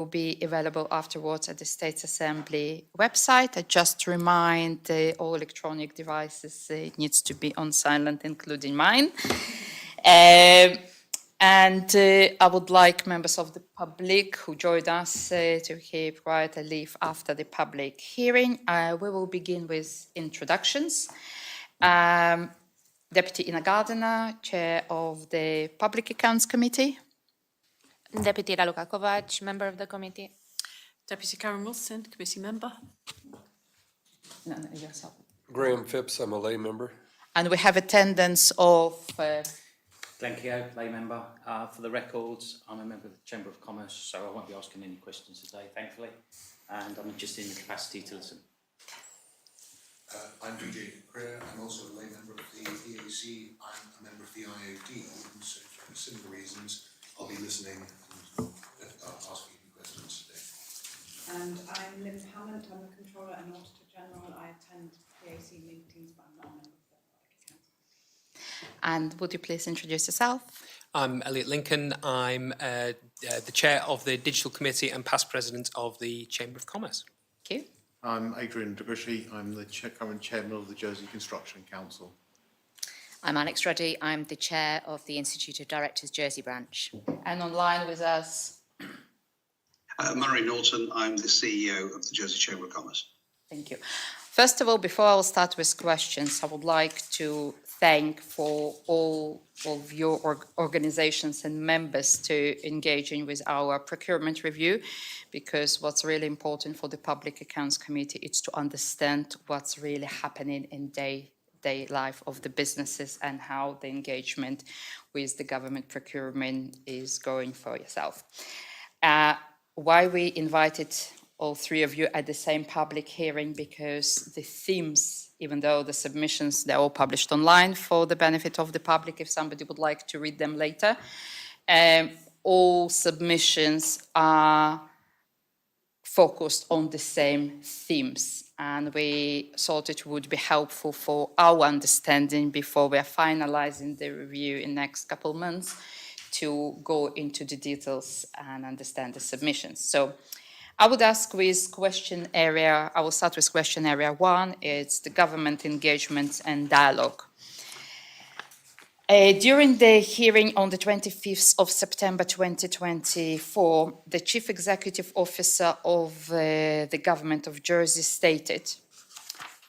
will be available afterwards at the States Assembly website. I just remind all electronic devices needs to be on silent, including mine. And I would like members of the public who joined us to keep quiet and leave after the public hearing. We will begin with introductions. Deputy Ina Gardiner, Chair of the Public Accounts Committee. Deputy Raluca Kovac, member of the committee. Deputy Karen Wilson, committee member. No, yourself. Graham Phipps, I'm a lay member. And we have attendance of... Glenn Keogh, lay member. For the records, I'm a member of the Chamber of Commerce, so I won't be asking any questions today, thankfully. And I'm just in the capacity to listen. I'm DJ Prayer. I'm also a lay member of the EAC. I'm a member of the IoD, and so for similar reasons, I'll be listening and asking you questions today. And I'm Lynn Hammond. I'm the Controller and Auditor General. I attend PAC meetings, but I'm not a member of the Public Accounts. And would you please introduce yourself? I'm Elliot Lincoln. I'm the Chair of the Digital Committee and past President of the Chamber of Commerce. Thank you. I'm Adrian Debussy. I'm the current Chairman of the Jersey Construction Council. I'm Alex Ruddy. I'm the Chair of the Institute of Directors Jersey branch. And online with us. Murray Norton, I'm the CEO of the Jersey Chamber of Commerce. Thank you. First of all, before I'll start with questions, I would like to thank for all of your organizations and members to engaging with our procurement review, because what's really important for the Public Accounts Committee is to understand what's really happening in day life of the businesses and how the engagement with the government procurement is going for yourself. Why we invited all three of you at the same public hearing, because the themes, even though the submissions, they're all published online for the benefit of the public, if somebody would like to read them later, all submissions are focused on the same themes. And we thought it would be helpful for our understanding before we are finalizing the review in the next couple of months to go into the details and understand the submissions. So I would ask with question area, I will start with question area 1, it's the government engagement and dialogue. During the hearing on the 25th of September 2024, the Chief Executive Officer of the Government of Jersey stated,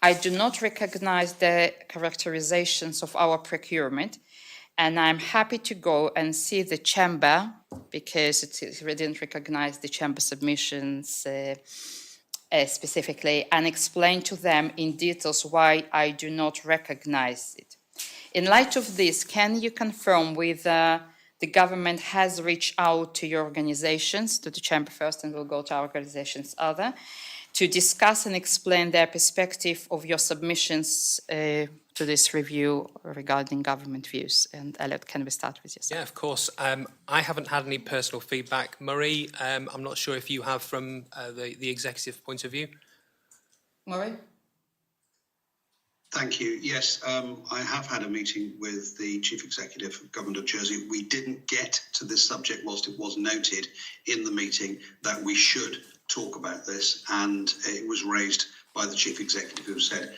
"I do not recognize the characterizations of our procurement, and I'm happy to go and see the chamber," because we didn't recognize the chamber submissions specifically, "and explain to them in details why I do not recognize it. In light of this, can you confirm whether the government has reached out to your organizations, to the chamber first, and we'll go to our organizations other, to discuss and explain their perspective of your submissions to this review regarding government views?" And Elliot, can we start with yourself? Yeah, of course. I haven't had any personal feedback. Murray, I'm not sure if you have from the executive point of view. Murray? Thank you. Yes, I have had a meeting with the Chief Executive of Government of Jersey. We didn't get to this subject whilst it was noted in the meeting that we should talk about this, and it was raised by the Chief Executive, who said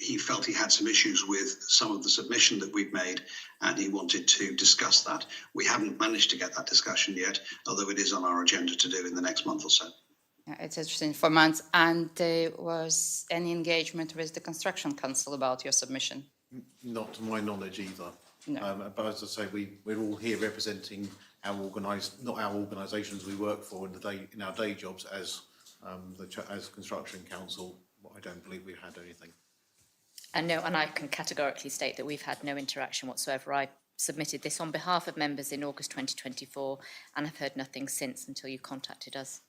he felt he had some issues with some of the submission that we've made, and he wanted to discuss that. We haven't managed to get that discussion yet, although it is on our agenda to do in the next month or so. Yeah, it's interesting, 4 months. And was any engagement with the Construction Council about your submission? Not to my knowledge either. No. But as I say, we're all here representing our not our organisations we work for in our day jobs as Construction Council. I don't believe we've had anything. And no, and I can categorically state that we've had no interaction whatsoever. I submitted this on behalf of members in August 2024, and I've heard nothing since until you contacted us.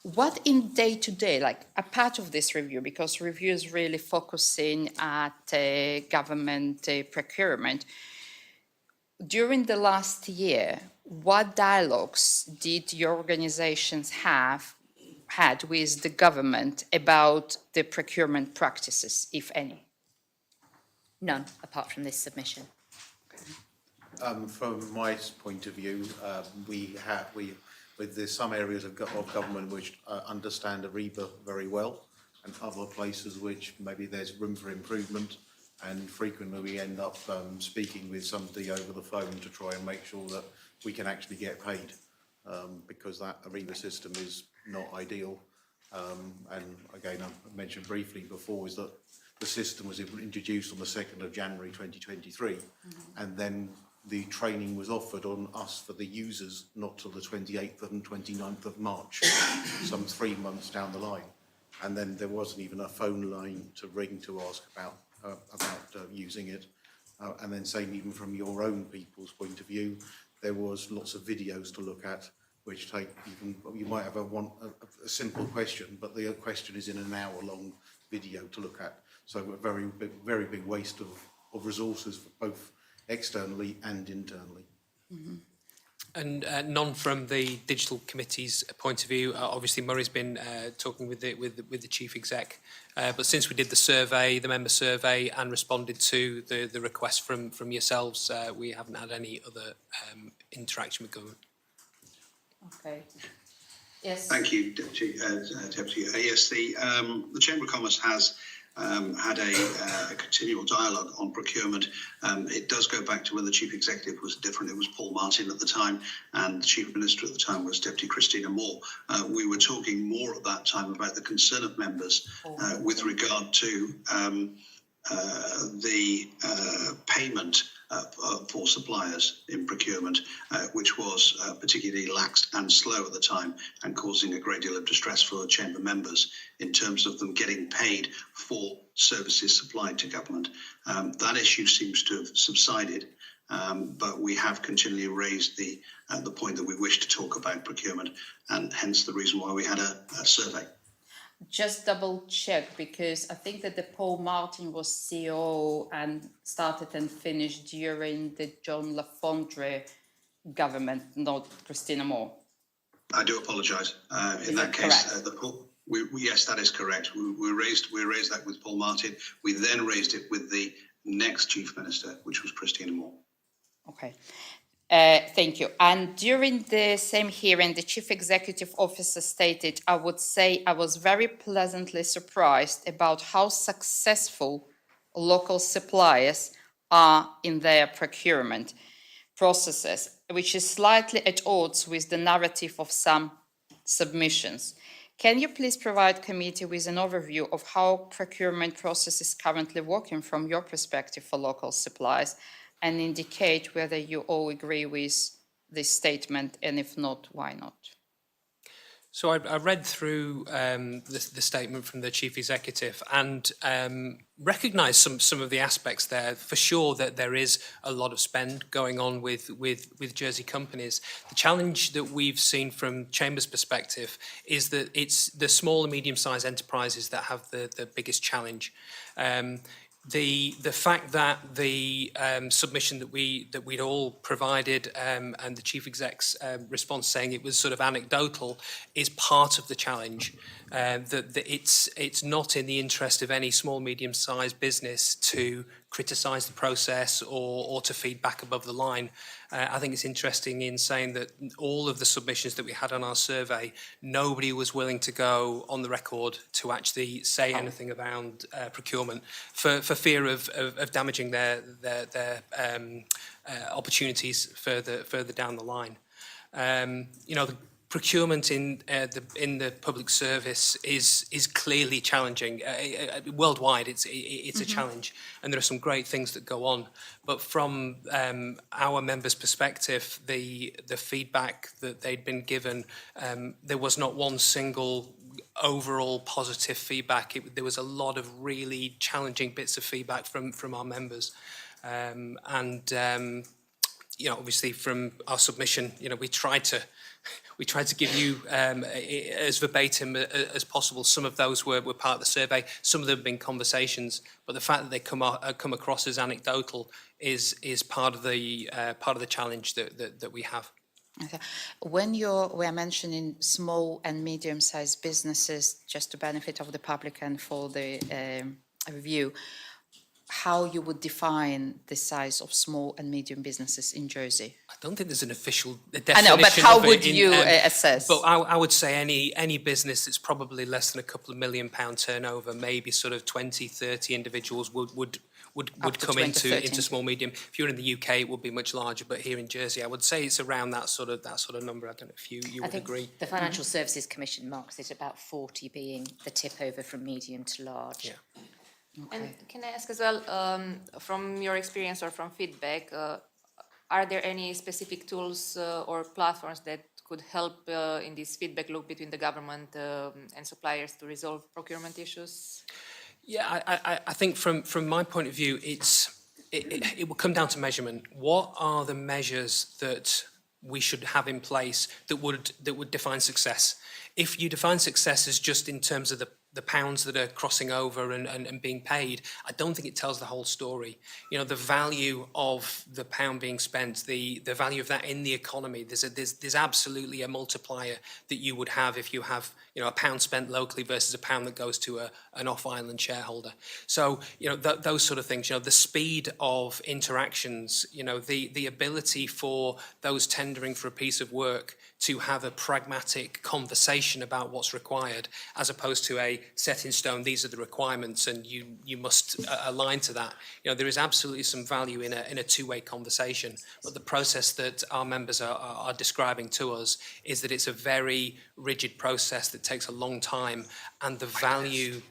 What in day-to-day, like a part of this review, because review is really focusing at government procurement, during the last year, what dialogues did your organizations had with the government about the procurement practices, if any? None, apart from this submission. From my point of view, But there's some areas of government which understand Ariba very well, and other places which maybe there's room for improvement. And frequently we end up speaking with somebody over the phone to try and make sure that we can actually get paid, because that Ariba system is not ideal. And again, I mentioned briefly before, is that the system was introduced on the 2nd of January 2023, and then the training was offered on us for the users not till the 28th and 29th of March, some 3 months down the line. And then there wasn't even a phone line to ring to ask about using it. And then same even from your own people's point of view, there was lots of videos to look at, which take, you might have a simple question, but the question is in an hour-long video to look at. So a very big waste of resources, both externally and internally. Mm-hmm. And none from the digital committee's point of view. Obviously, Murray's been talking with the chief exec, but since we did the survey, the member survey, and responded to the request from yourselves, we haven't had any other interaction with government. Okay. Yes. Thank you, Deputy. Yes, the Chamber of Commerce has had a continual dialogue on procurement. It does go back to when the Chief Executive was different. It was Paul Martin at the time, and the Chief Minister at the time was Deputy Christina Moore. We were talking more at that time about the concern of members with regard to the payment for suppliers in procurement, which was particularly lax and slow at the time, and causing a great deal of distress for Chamber members in terms of them getting paid for services supplied to government. That issue seems to have subsided, but we have continually raised the point that we wish to talk about procurement, and hence the reason why we had a survey. Just double check, because I think that the Paul Martin was CEO and started and finished during the John Lafondre government, not Christina Moore. I do apologise. In that case, yes, that is correct. We raised that with Paul Martin. We then raised it with the next Chief Minister, which was Christina Moore. Okay. Thank you. And during the same hearing, the Chief Executive Officer stated, I would say I was very pleasantly surprised about how successful local suppliers are in their procurement processes, which is slightly at odds with the narrative of some submissions. Can you please provide committee with an overview of how procurement process is currently working from your perspective for local suppliers, and indicate whether you all agree with this statement, and if not, why not? So I read through the statement from the chief executive and recognised some of the aspects there. For sure that there is a lot of spend going on with Jersey companies. The challenge that we've seen from Chamber's perspective is that it's the small and medium-sized enterprises that have the biggest challenge. The fact that the submission that we'd all provided and the chief exec's response saying it was sort of anecdotal is part of the challenge. That it's not in the interest of any small medium-sized business to criticise the process or to feed back above the line. I think it's interesting in saying that all of the submissions that we had on our survey, nobody was willing to go on the record to actually say anything around procurement for fear of damaging their opportunities further down the line. The procurement in the public service is clearly challenging. Worldwide, it's a challenge, and there are some great things that go on. But from our members' perspective, the feedback that they'd been given, there was not one single overall positive feedback. There was a lot of really challenging bits of feedback from our members, obviously from our submission, we tried to give you as verbatim as possible. Some of those were part of the survey. Some of them have been conversations, but the fact that they come across as anecdotal is part of the challenge that we have. Okay. When we're mentioning small and medium-sized businesses, just to benefit of the public and for the review, how you would define the size of small and medium businesses in Jersey? I don't think there's an official I definition. know, but how of it would in, you assess? But I would say any business that's probably less than a couple of £1 million turnover, maybe sort of 20, 30 individuals would Up to come 20, 30. into small medium. If you're in the UK, it would be much larger, but here in Jersey, I would say it's around that sort of number. I don't know if you I would think agree. the Financial Services Commission marks it about 40 being the tip over from medium to large. Yeah. And can I ask as well, from your experience or from feedback, are there any specific tools or platforms that could help in this feedback loop between the government and suppliers to resolve procurement issues? Yeah, I think from my point of view, it will come down to measurement. What are the measures that we should have in place that would define success? If you define success as just in terms of the pounds that are crossing over and being paid, I don't think it tells the whole story. You know, the value of the pound being spent, the value of that in the economy, there's absolutely a multiplier that you would have if you have, you know, a pound spent locally versus a pound that goes to an off-island shareholder. So, you know, those sort of things, you know, the speed of interactions, you know, the ability for those tendering for a piece of work to have a pragmatic conversation about what's required, as opposed to a set in stone, these are the requirements and you must align to that. You know, there is absolutely some value in a two-way conversation, but the process that our members are describing to us is that it's a very rigid process that takes a long time, and the value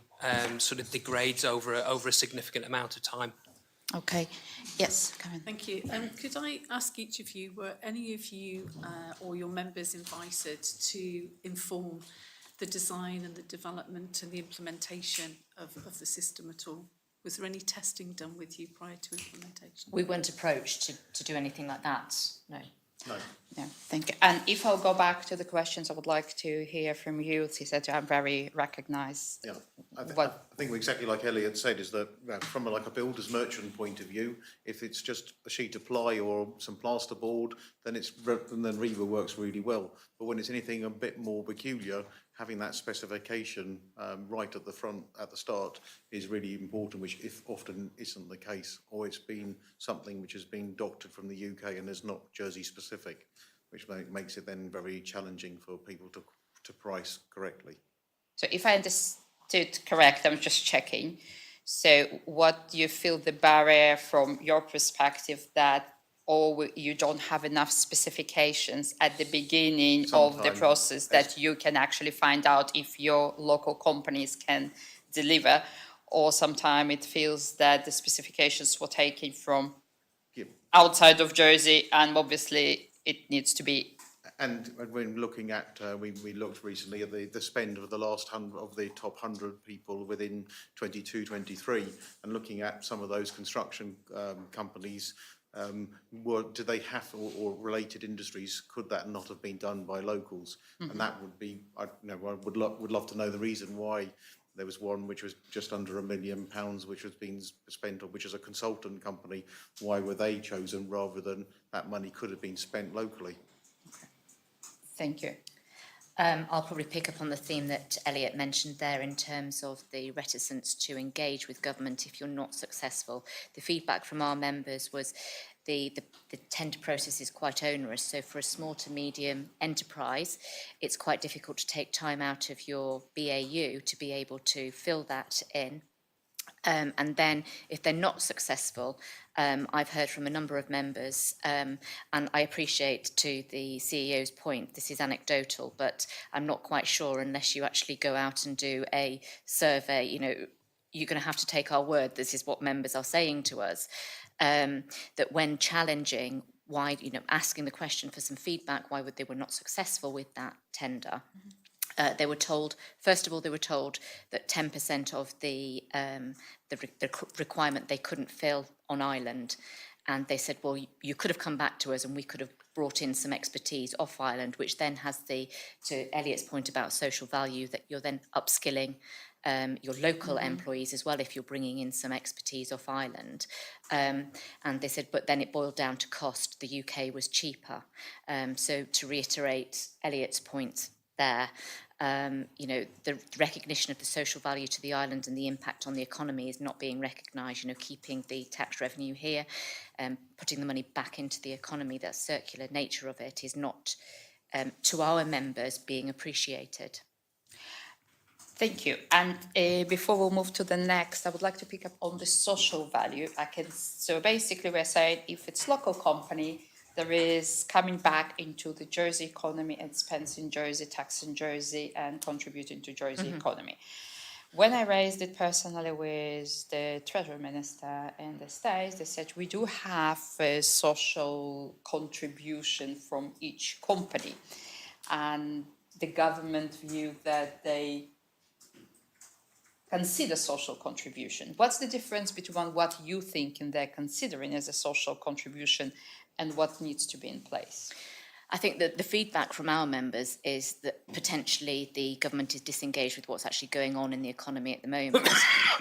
sort of degrades over a significant amount of time. Okay. Yes, Karen. Thank you. Could I ask each of you, were any of you or your members invited to inform the design and the development and the implementation of the system at all? Was there any testing done with you prior to implementation? We weren't approached to do anything like that, no. No. Yeah, thank you. And if I'll go back to the questions, I would like to hear from you. He said you are very recognised. Yeah, I What- think exactly like Elliot said, is that from like a builder's merchant point of view, if it's just a sheet of ply or some plasterboard, then then Reba works really well. But when it's anything a bit more peculiar, having that specification right at the front, at the start, is really important, which if often isn't the case, or it's been something which has been doctored from the UK and is not Jersey specific, which makes it then very challenging for people to price correctly. So if I understood correct, I'm just checking. So what do you feel the barrier from your perspective that you don't have enough specifications at the beginning of the Sometimes. process that you can actually find out if your local companies can deliver, or sometimes it feels that the specifications were taken from Yeah. outside of Jersey and obviously it needs to be. And when looking at, we looked recently at the spend of the last 100 of the top 100 people within 22-23, and looking at some of those construction companies, do they have, or related industries, could that not have been done by locals? And that would be, I would love to know the reason why. There was one which was just under £1 million, which was being spent, which is a consultant company. Why were they chosen rather than that money could have been spent locally? Thank you. I'll probably pick up on the theme that Elliot mentioned there in terms of the reticence to engage with government if you're not successful. The feedback from our members was the tender process is quite onerous. So for a small to medium enterprise, it's quite difficult to take time out of your BAU to be able to fill that in. And then if they're not successful, I've heard from a number of members, and I appreciate to the CEO's point, this is anecdotal, but I'm not quite sure unless you actually go out and do a survey, you know, you're going to have to take our word, this is what members are saying to us, that when challenging, why, you know, asking the question for some feedback, why they were not successful with that tender. They were told, first of all, they were told that 10% of the requirement they couldn't fill on island. And they said, well, you could have come back to us and we could have brought in some expertise off island, which then has to Elliot's point about social value, that you're then upskilling your local employees as well if you're bringing in some expertise off island. And they said, but then it boiled down to cost. The UK was cheaper. So to reiterate Elliot's point there, you know, the recognition of the social value to the island and the impact on the economy is not being recognised, you know, keeping the tax revenue here, putting the money back into the economy, that circular nature of it is not, to our members, being appreciated. Thank you. And before we move to the next, I would like to pick up on the social value. So basically we're saying if it's local company, there is coming back into the Jersey economy and spends in Jersey, tax in Jersey and contributing to Jersey economy. When I raised it personally with the Treasury Minister in the States, they said we do have a social contribution from each company. And the government view that they consider social contribution. What's the difference between what you think and they're considering as a social contribution and what needs to be in place? I think that the feedback from our members is that potentially the government is disengaged with what's actually going on in the economy at the moment.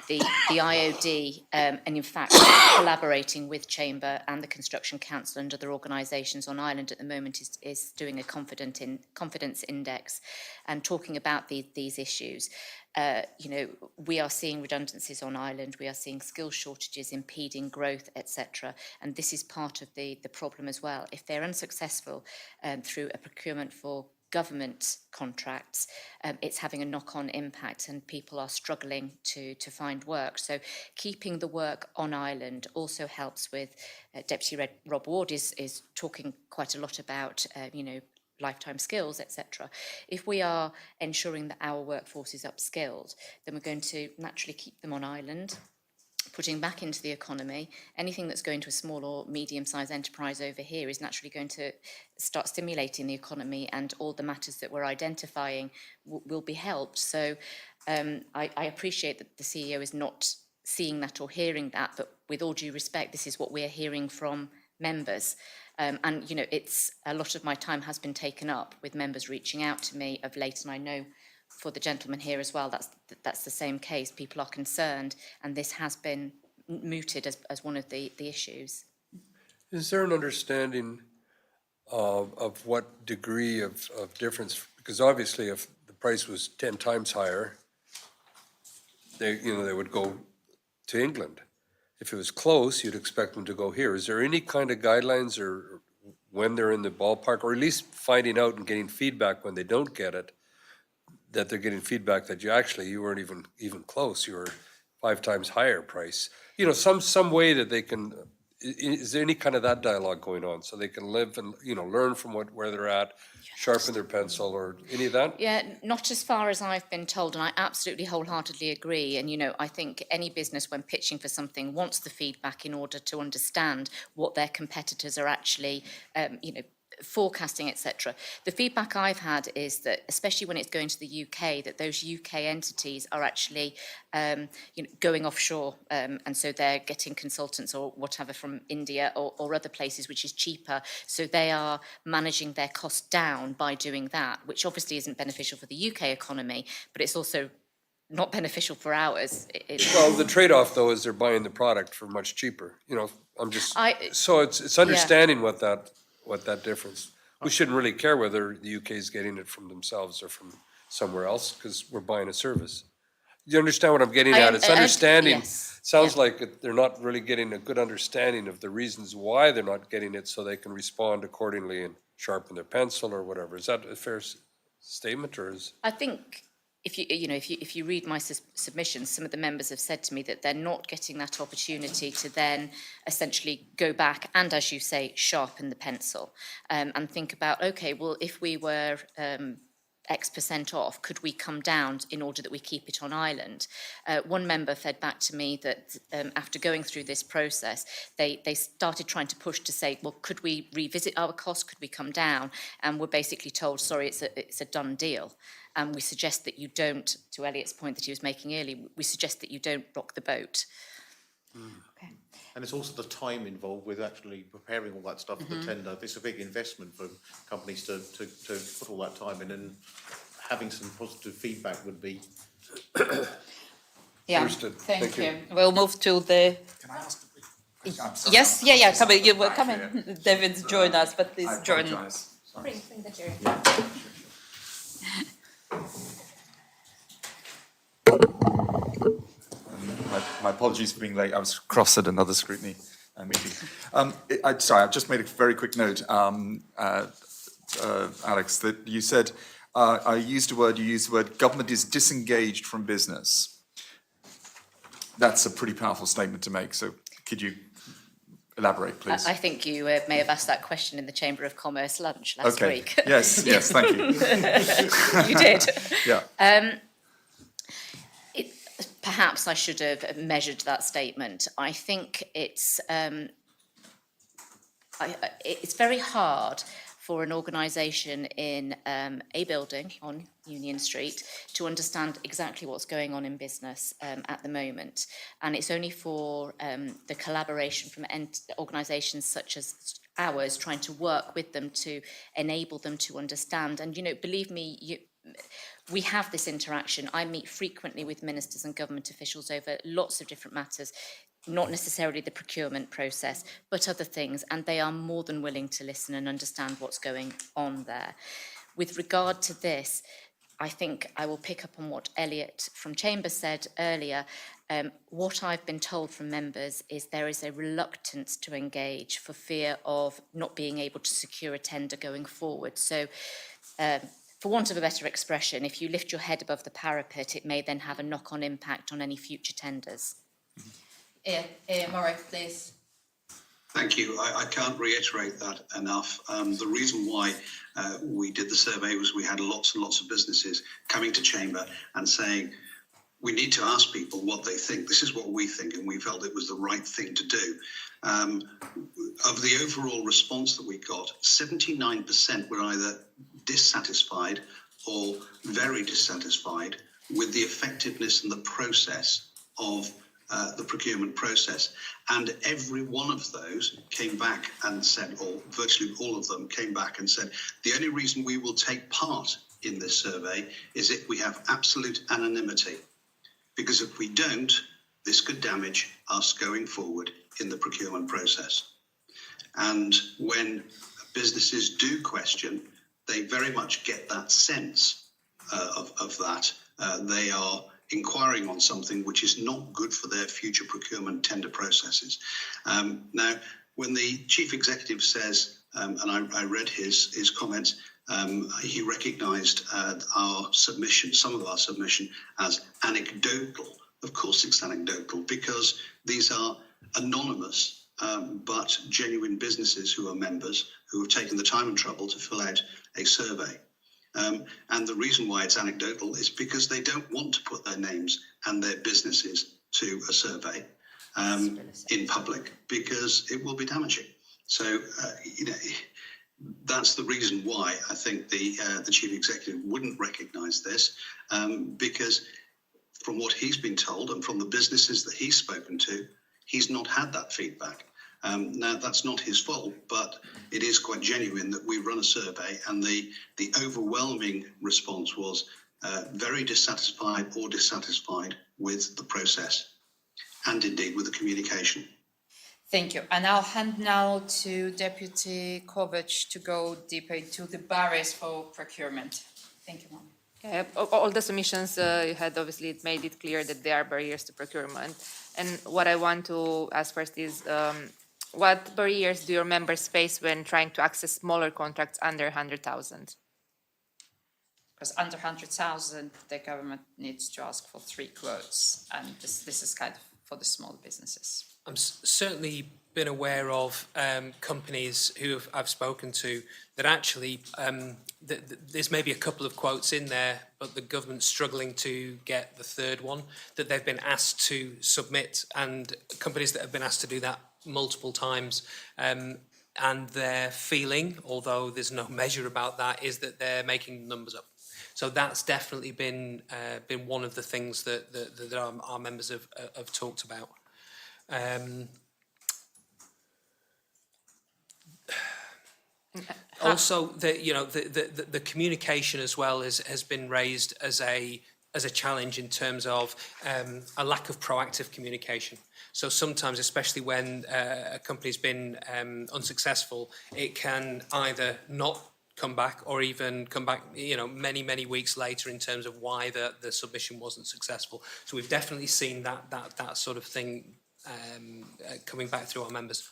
The IoD, and in fact, collaborating with Chamber and the Construction Council and other organisations on Ireland at the moment is doing a confidence index and talking about these issues. You know, we are seeing redundancies on Ireland, we are seeing skill shortages impeding growth, etc. And this is part of the problem as well. If they're unsuccessful through a procurement for government contracts, it's having a knock-on impact and people are struggling to find work. So keeping the work on Ireland also helps with, Deputy Rob Ward is talking quite a lot about, you know, lifetime skills, etc. If we are ensuring that our workforce is upskilled, then we're going to naturally keep them on island, putting back into the economy. Anything that's going to a small or medium-sized enterprise over here is naturally going to start stimulating the economy, and all the matters that we're identifying will be helped. So I appreciate that the CEO is not seeing that or hearing that, but with all due respect, this is what we're hearing from members. And, you know, it's a lot of my time has been taken up with members reaching out to me of late, and I know for the gentleman here as well, that's the same case. People are concerned, and this has been mooted as one of the issues. Is there an understanding of what degree of difference? Because obviously if the price was 10 times higher, they would go to England. If it was close, you'd expect them to go here. Is there any kind of guidelines or when they're in the ballpark, or at least finding out and getting feedback when they don't get it, that they're getting feedback that you weren't even close, you were 5 times higher price? You know, some way that they can, is there any kind of that dialogue going on so they can live and, you know, learn from where they're at, sharpen their pencil, or any of that? Yeah, not as far as I've been told, and I absolutely wholeheartedly agree. And, you know, I think any business when pitching for something wants the feedback in order to understand what their competitors are actually, you know, forecasting, etc. The feedback I've had is that, especially when it's going to the UK, that those UK entities are actually you know, going offshore, and so they're getting consultants or whatever from India or other places, which is cheaper. So they are managing their cost down by doing that, which obviously isn't beneficial for the UK economy, but it's also not beneficial for ours. Well, the trade-off though is they're buying the product for much cheaper. You know, so it's understanding what that difference. We shouldn't really care whether the UK is getting it from themselves or from somewhere else, because we're buying a service. You understand what I'm getting at? It's understanding. Yes. Sounds like they're not really getting a good understanding of the reasons why they're not getting it, so they can respond accordingly and sharpen their pencil or whatever. Is that a fair statement, or is? I think if you read my submissions, some of the members have said to me that they're not getting that opportunity to then essentially go back and, as you say, sharpen the pencil, and think about, okay, well, if we were X% off, could we come down in order that we keep it on island? One member fed back to me that after going through this process, they started trying to push to say, well, could we revisit our costs? Could we come down? And we're basically told, sorry, it's a done deal. And we suggest that you don't, to Elliot's point that he was making earlier, we suggest that you don't rock the boat. Okay. And it's also the time involved with actually preparing all that stuff for the tender. It's a big investment for companies to put all that time in, and having some positive feedback would be. Yeah, Understood. thank Thank you. We'll move to the. Can I ask a quick question? I'm sorry. Yes, yeah, come in. You will come in. David's join us, but please I join. apologise. Sorry. Bring the chair. Yeah, sure. My apologies for being late. I was cross at another scrutiny meeting. Sorry, I've just made a very quick note, Alex, that you said, you used the word, government is disengaged from business. That's a pretty powerful statement to make, so could you elaborate, please? I think you may have asked that question in the Chamber of Commerce lunch last week. Yes, thank you. You did. Yeah. Perhaps I should have measured that statement. I think it's very hard for an organisation in a building on Union Street to understand exactly what's going on in business at the moment. And it's only for the collaboration from organisations such as ours trying to work with them to enable them to understand. And, believe me, we have this interaction. I meet frequently with ministers and government officials over lots of different matters, not necessarily the procurement process, but other things, and they are more than willing to listen and understand what's going on there. With regard to this, I think I will pick up on what Elliot from Chamber said earlier. What I've been told from members is there is a reluctance to engage for fear of not being able to secure a tender going forward. So, for want of a better expression, if you lift your head above the parapet, it may then have a knock-on impact on any future tenders. Marek, please. Thank you. I can't reiterate that enough. The reason why we did the survey was we had lots and lots of businesses coming to Chamber and saying, we need to ask people what they think. This is what we think, and we felt it was the right thing to do. Of the overall response that we got, 79% were either dissatisfied or very dissatisfied with the effectiveness and the process of the procurement process. And every one of those came back and said, or virtually all of them came back and said, the only reason we will take part in this survey is if we have absolute anonymity. Because if we don't, this could damage us going forward in the procurement process. And when businesses do question, they very much get that sense of that. They are inquiring on something which is not good for their future procurement tender processes. Now, when the Chief Executive says, and I read his comments, he recognised our submission, some of our submission, as anecdotal. Of course it's anecdotal, because these are anonymous but genuine businesses who are members who have taken the time and trouble to fill out a survey. And the reason why it's anecdotal is because they don't want to put their names and their businesses to a survey in public, because it will be damaging. So, that's the reason why I think the Chief Executive wouldn't recognise this, because from what he's been told and from the businesses that he's spoken to, he's not had that feedback. Now, that's not his fault, but it is quite genuine that we run a survey, and the overwhelming response was very dissatisfied or dissatisfied with the process and indeed with the communication. Thank you. And I'll hand now to Deputy Kovac to go deeper into the barriers for procurement. Thank you, Mom. Yeah, all the submissions you had, obviously, it made it clear that there are barriers to procurement. And what I want to ask first is, what barriers do your members face when trying to access smaller contracts under 100,000? Because under 100,000, the government needs to ask for 3 quotes, and this is kind of for the small businesses. I'm certainly been aware of companies who I've spoken to that actually there's maybe a couple of quotes in there, but the government's struggling to get the third one that they've been asked to submit, and companies that have been asked to do that multiple times. And their feeling, although there's no measure about that, is that they're making numbers up. So that's definitely been one of the things that our members have talked about. Also, the communication as well has been raised as a challenge in terms of a lack of proactive communication. So sometimes, especially when a company's been unsuccessful, it can either not come back, or even come back, many, many weeks later in terms of why the submission wasn't successful. So we've definitely seen that sort of thing coming back through our members.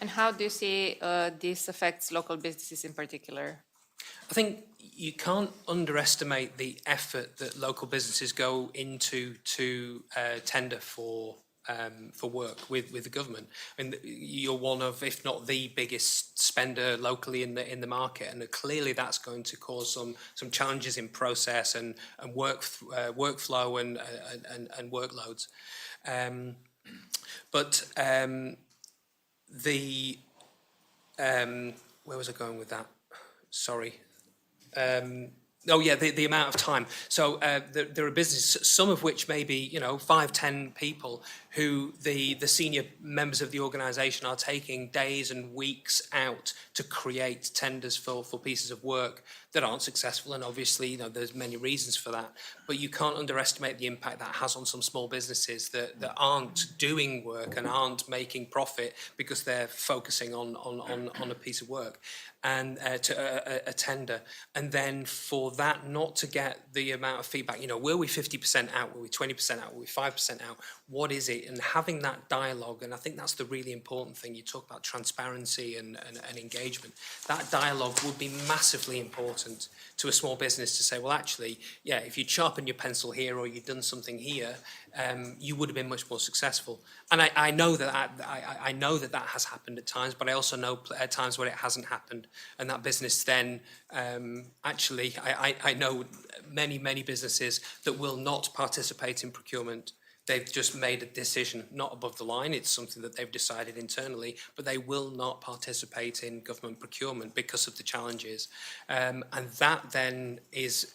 And how do you see this affects local businesses in particular? I think you can't underestimate the effort that local businesses go into to tender for work with the government. I mean, you're one of, if not the biggest spender locally in the market, and clearly that's going to cause some challenges in process and workflow and workloads. Where was I going with that? Sorry. The amount of time. So there are businesses, some of which may be 5, 10 people, who the senior members of the organisation are taking days and weeks out to create tenders for pieces of work that aren't successful, and obviously there's many reasons for that. But you can't underestimate the impact that has on some small businesses that aren't doing work and aren't making profit because they're focusing on a piece of work and a tender, and then for that not to get the amount of feedback. Were we 50% out? Were we 20% out? Were we 5% out? What is it? And having that dialogue, and I think that's the really important thing. You talk about transparency and engagement. That dialogue would be massively important to a small business to say, well, actually, yeah, if you'd sharpened your pencil here or you'd done something here, you would have been much more successful. And I know that has happened at times, but I also know at times when it hasn't happened, and that business then I know many businesses that will not participate in procurement. They've just made a decision, not above the line, it's something that they've decided internally, but they will not participate in government procurement because of the challenges. And that then is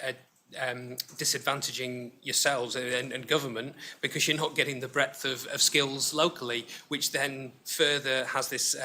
disadvantaging yourselves and government, because you're not getting the breadth of skills locally, which then further has this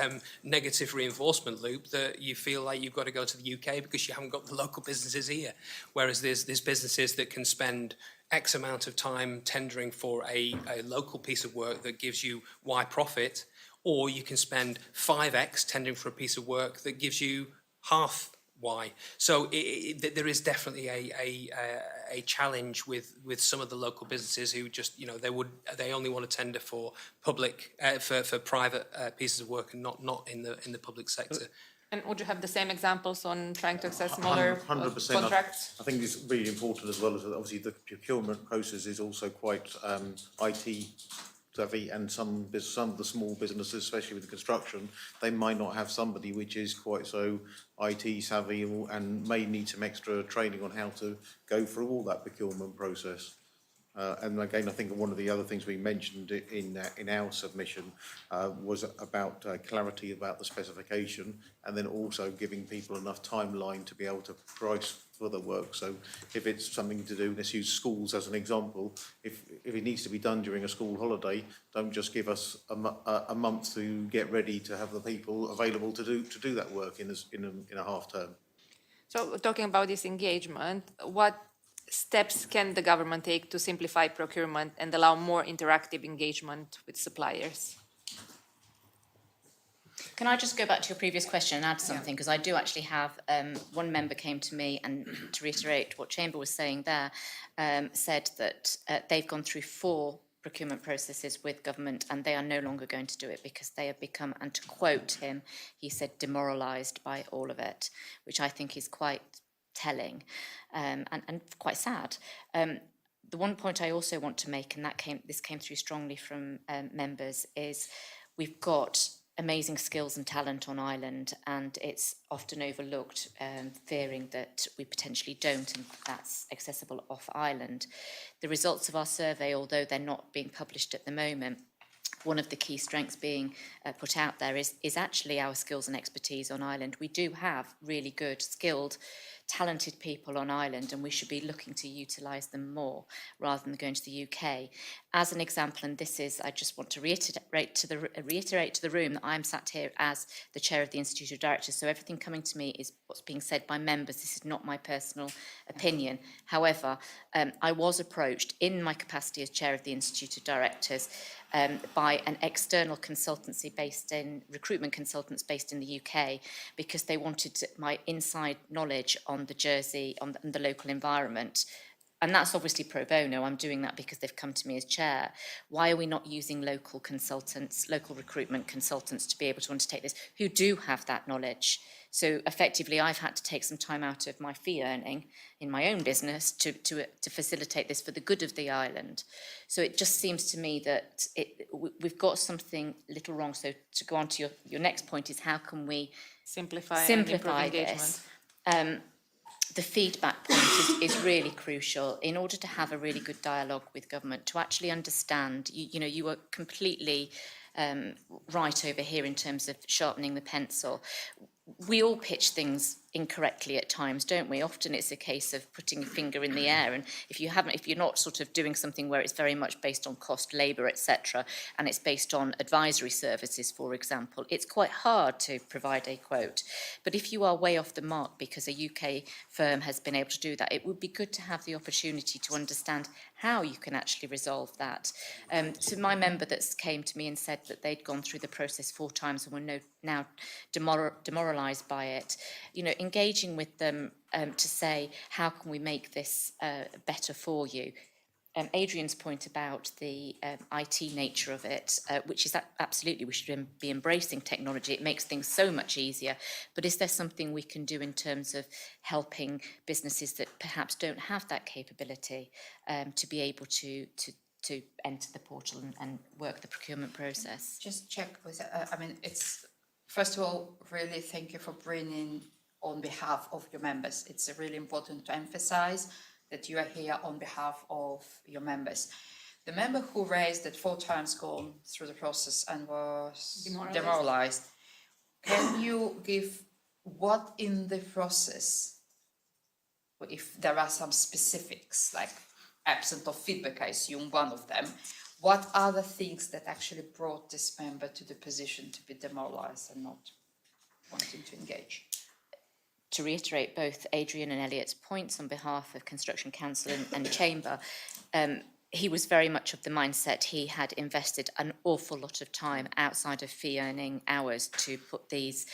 negative reinforcement loop that you feel like you've got to go to the UK because you haven't got the local businesses here. Whereas there's businesses that can spend X amount of time tendering for a local piece of work that gives you Y profit, or you can spend 5X tendering for a piece of work that gives you half Y. So there is definitely a challenge with some of the local businesses who just they only want to tender for public for private pieces of work and not in the public sector. And would you have the same examples on trying to access smaller 100%. contracts? I think it's really important as well, as obviously the procurement process is also quite IT savvy, and some of the small businesses, especially with the construction, they might not have somebody which is quite so IT savvy and may need some extra training on how to go through all that procurement process. And again, I think one of the other things we mentioned in our submission was about clarity about the specification, and then also giving people enough timeline to be able to price for the work. So if it's something to do, let's use schools as an example, if it needs to be done during a school holiday, don't just give us a month to get ready to have the people available to do that work in a half term. So talking about this engagement, what steps can the government take to simplify procurement and allow more interactive engagement with suppliers? Can I just go back to your previous question and add something? Because I do actually have, one member came to me, and to reiterate what Chamber was saying there, said that they've gone through 4 procurement processes with government and they are no longer going to do it because they have become, and to quote him, he said, demoralised by all of it, which I think is quite telling and quite sad. The one point I also want to make, and this came through strongly from members, is we've got amazing skills and talent on Ireland, and it's often overlooked, fearing that we potentially don't, and that's accessible off Ireland. The results of our survey, although they're not being published at the moment, one of the key strengths being put out there is actually our skills and expertise on Ireland. We do have really good, skilled, talented people on Ireland, and we should be looking to utilise them more rather than going to the UK. As an example, and this is, I just want to reiterate to the room that I'm sat here as the chair of the Institute of Directors, so everything coming to me is what's being said by members. This is not my personal opinion. However, I was approached in my capacity as chair of the Institute of Directors by an external consultancy recruitment consultants based in the UK, because they wanted my inside knowledge on the Jersey, on the local environment. And that's obviously pro bono. I'm doing that because they've come to me as chair. Why are we not using local consultants, local recruitment consultants to be able to undertake this, who do have that knowledge? So effectively, I've had to take some time out of my fee earning in my own business to facilitate this for the good of the island. So it just seems to me that we've got something a little wrong. So to go on to your next point is, how can we Simplify and improve engagement. this? The feedback point is really crucial in order to have a really good dialogue with government, to actually understand. You are completely right over here in terms of sharpening the pencil. We all pitch things incorrectly at times, don't we? Often it's a case of putting your finger in the air, and if you're not sort of doing something where it's very much based on cost, labour, etc., and it's based on advisory services, for example, it's quite hard to provide a quote. But if you are way off the mark because a UK firm has been able to do that, it would be good to have the opportunity to understand how you can actually resolve that. So my member that came to me and said that they'd gone through the process 4 times and were now demoralised by it, engaging with them to say, how can we make this better for you? Adrian's point about the IT nature of it, which is that absolutely we should be embracing technology. It makes things so much easier. But is there something we can do in terms of helping businesses that perhaps don't have that capability to be able to enter the portal and work the procurement process? Just check with, it's, first of all, really thank you for bringing on behalf of your members. It's really important to emphasize that you are here on behalf of your members. The member who raised that 4 times gone through the process and was demoralized, can you give what in the process, if there are some specifics, like absent of feedback, I assume one of them, what are the things that actually brought this member to the position to be demoralized and not wanting to engage? To reiterate both Adrian and Elliot's points on behalf of Construction Council and Chamber, he was very much of the mindset he had invested an awful lot of time outside of fee earning hours to put these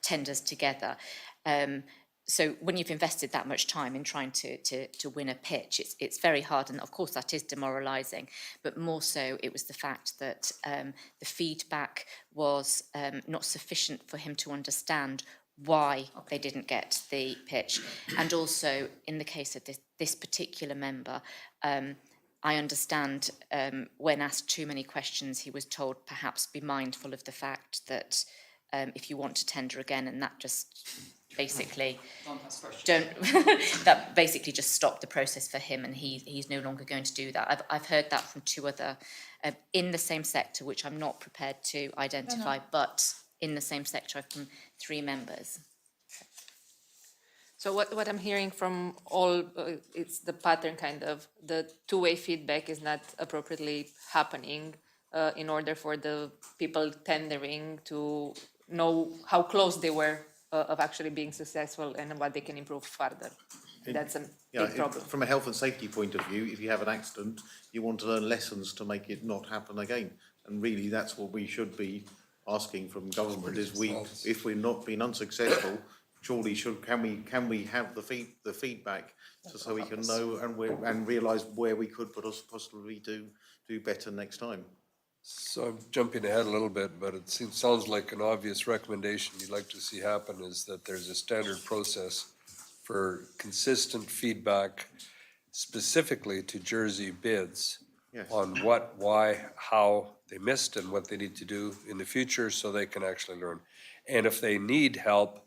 tenders together. So when you've invested that much time in trying to win a pitch, it's very hard, and of course that is demoralising, but more so it was the fact that the feedback was not sufficient for him to understand why they didn't get the pitch. And also, in the case of this particular member, I understand when asked too many questions, he was told perhaps be mindful of the fact that if you want to tender again, and that just basically that basically just stopped the process for him, and he's no longer going to do that. I've heard that from 2 other in the same sector, which I'm not prepared to identify, but in the same sector from 3 members. So what I'm hearing from all, it's the pattern kind of, the two-way feedback is not appropriately happening in order for the people tendering to know how close they were of actually being successful and what they can improve further. That's a big problem. From a health and safety point of view, if you have an accident, you want to learn lessons to make it not happen again. And really, that's what we should be asking from government, is if we've not been unsuccessful, surely can we have the feedback so we can know and realise where we could possibly do better next time. So I'm jumping ahead a little bit, but it sounds like an obvious recommendation you'd like to see happen is that there's a standard process for consistent feedback specifically to Jersey bids. Yes. On what, why, how they missed and what they need to do in the future so they can actually learn. And if they need help,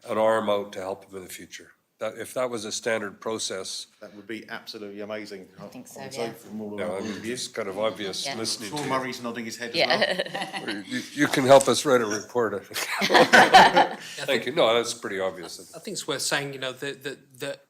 an arm out to help them in the future. If that was a standard process. That would be absolutely amazing. I think so, yeah. From all of No, our I mean, reviews. it's kind of obvious Yeah. listening Sean to Murray's nodding his head Yeah. as well. you can help us write a report, I think. Thank you. No, that's pretty obvious. I think it's worth saying, that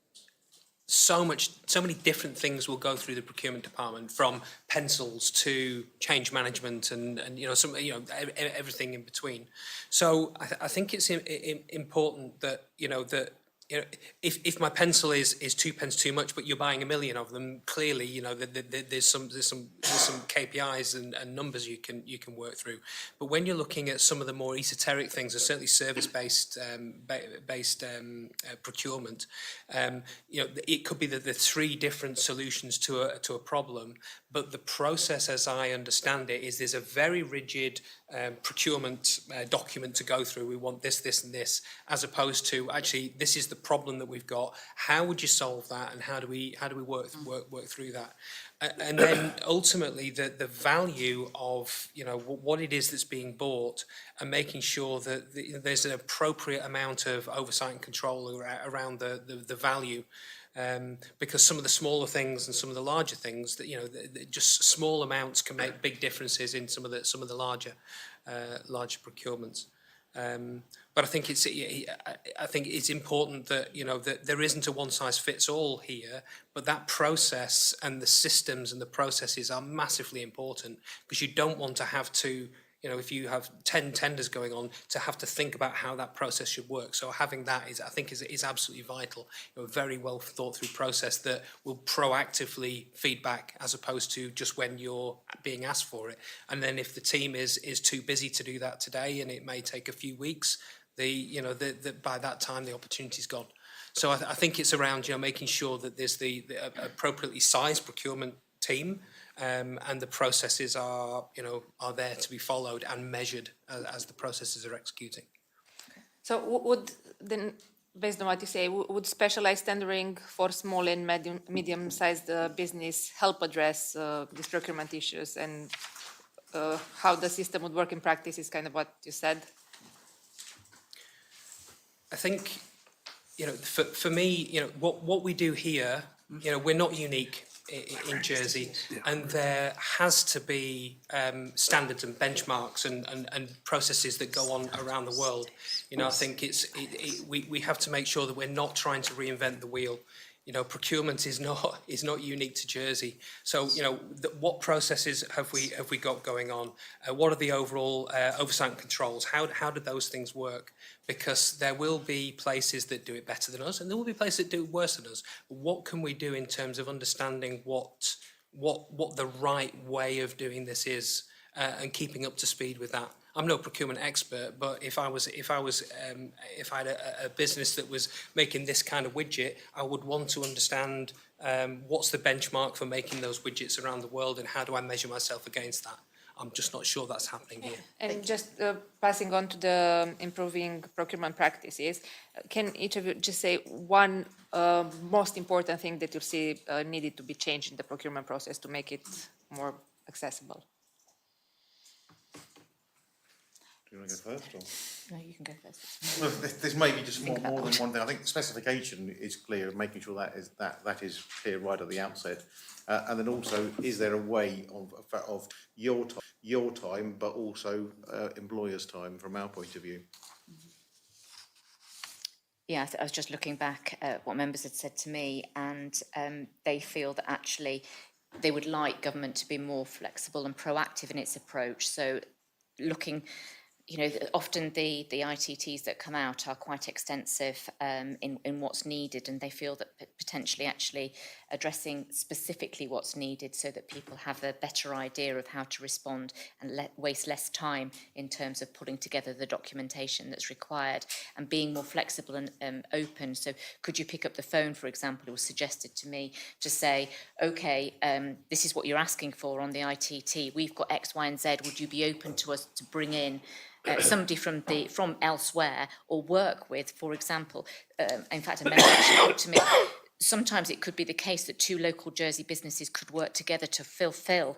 so many different things will go through the procurement department, from pencils to change management and everything in between. So I think it's important that that you know, if my pencil is 2 pence too much, but you're buying 1 million of them, clearly, you know, there's some KPIs and numbers you can work through. But when you're looking at some of the more esoteric things, or certainly service-based procurement, you know, it could be that there are 3 different solutions to a problem, but the process, as I understand it, is there's a very rigid procurement document to go through. We want this, this, and this, as opposed to actually this is the problem that we've got. How would you solve that, and how do we work through that? And then ultimately the value of, you know, what it is that's being bought, and making sure that there's an appropriate amount of oversight and control around the value. Because some of the smaller things and some of the larger things that, you know, just small amounts can make big differences in some of the larger procurements. But I think it's important that, you know, that there isn't a one size fits all here, but that process and the systems and the processes are massively important, because you don't want to have to, you know, if you have 10 tenders going on, to have to think about how that process should work. So having that is absolutely vital. You know, a very well thought through process that will proactively feedback, as opposed to just when you're being asked for it. And then if the team is too busy to do that today, and it may take a few weeks, by that time the opportunity's gone. So I think it's around, you know, making sure that there's the appropriately sized procurement team. And the processes are there to be followed and measured as the processes are executing. So would then, based on what you say, would specialized tendering for small and medium-sized business help address these procurement issues, and how the system would work in practice is kind of what you said? I think, you know, for me, you know, what we do here, you know, we're not unique in Jersey, and there has to be standards and benchmarks and processes that go on around the world. You know, I think we have to make sure that we're not trying to reinvent the wheel. You know, procurement is not unique to Jersey. So, you know, what processes have we got going on? What are the overall oversight and controls? How do those things work? Because there will be places that do it better than us, and there will be places that do it worse than us. What can we do in terms of understanding what the right way of doing this is, and keeping up to speed with that? I'm no procurement expert, but if I had a business that was making this kind of widget, I would want to understand what's the benchmark for making those widgets around the world, and how do I measure myself against that? I'm just not sure that's happening here. And just passing on to the improving procurement practices, can each of you just say one most important thing that you see needed to be changed in the procurement process to make it more accessible? Do you want to go first? Or? No, you can go first. Well, there's maybe just more than one thing. I think specification is clear, making sure that is clear right at the outset. And then also, is there a way of your time, but also employers' time from our point of view? Yeah, I was just looking back at what members had said to me, and they feel that actually they would like government to be more flexible and proactive in its approach. So looking, you know, often the ITTs that come out are quite extensive in what's needed, and they feel that potentially actually addressing specifically what's needed so that people have a better idea of how to respond and waste less time in terms of putting together the documentation that's required, and being more flexible and open. So could you pick up the phone, for example? It was suggested to me to say, okay, this is what you're asking for on the ITT. We've got X, Y, and Z. Would you be open to us to bring in somebody from elsewhere, or work with, for example, in fact, a member actually put to me, sometimes it could be the case that 2 local Jersey businesses could work together to fulfil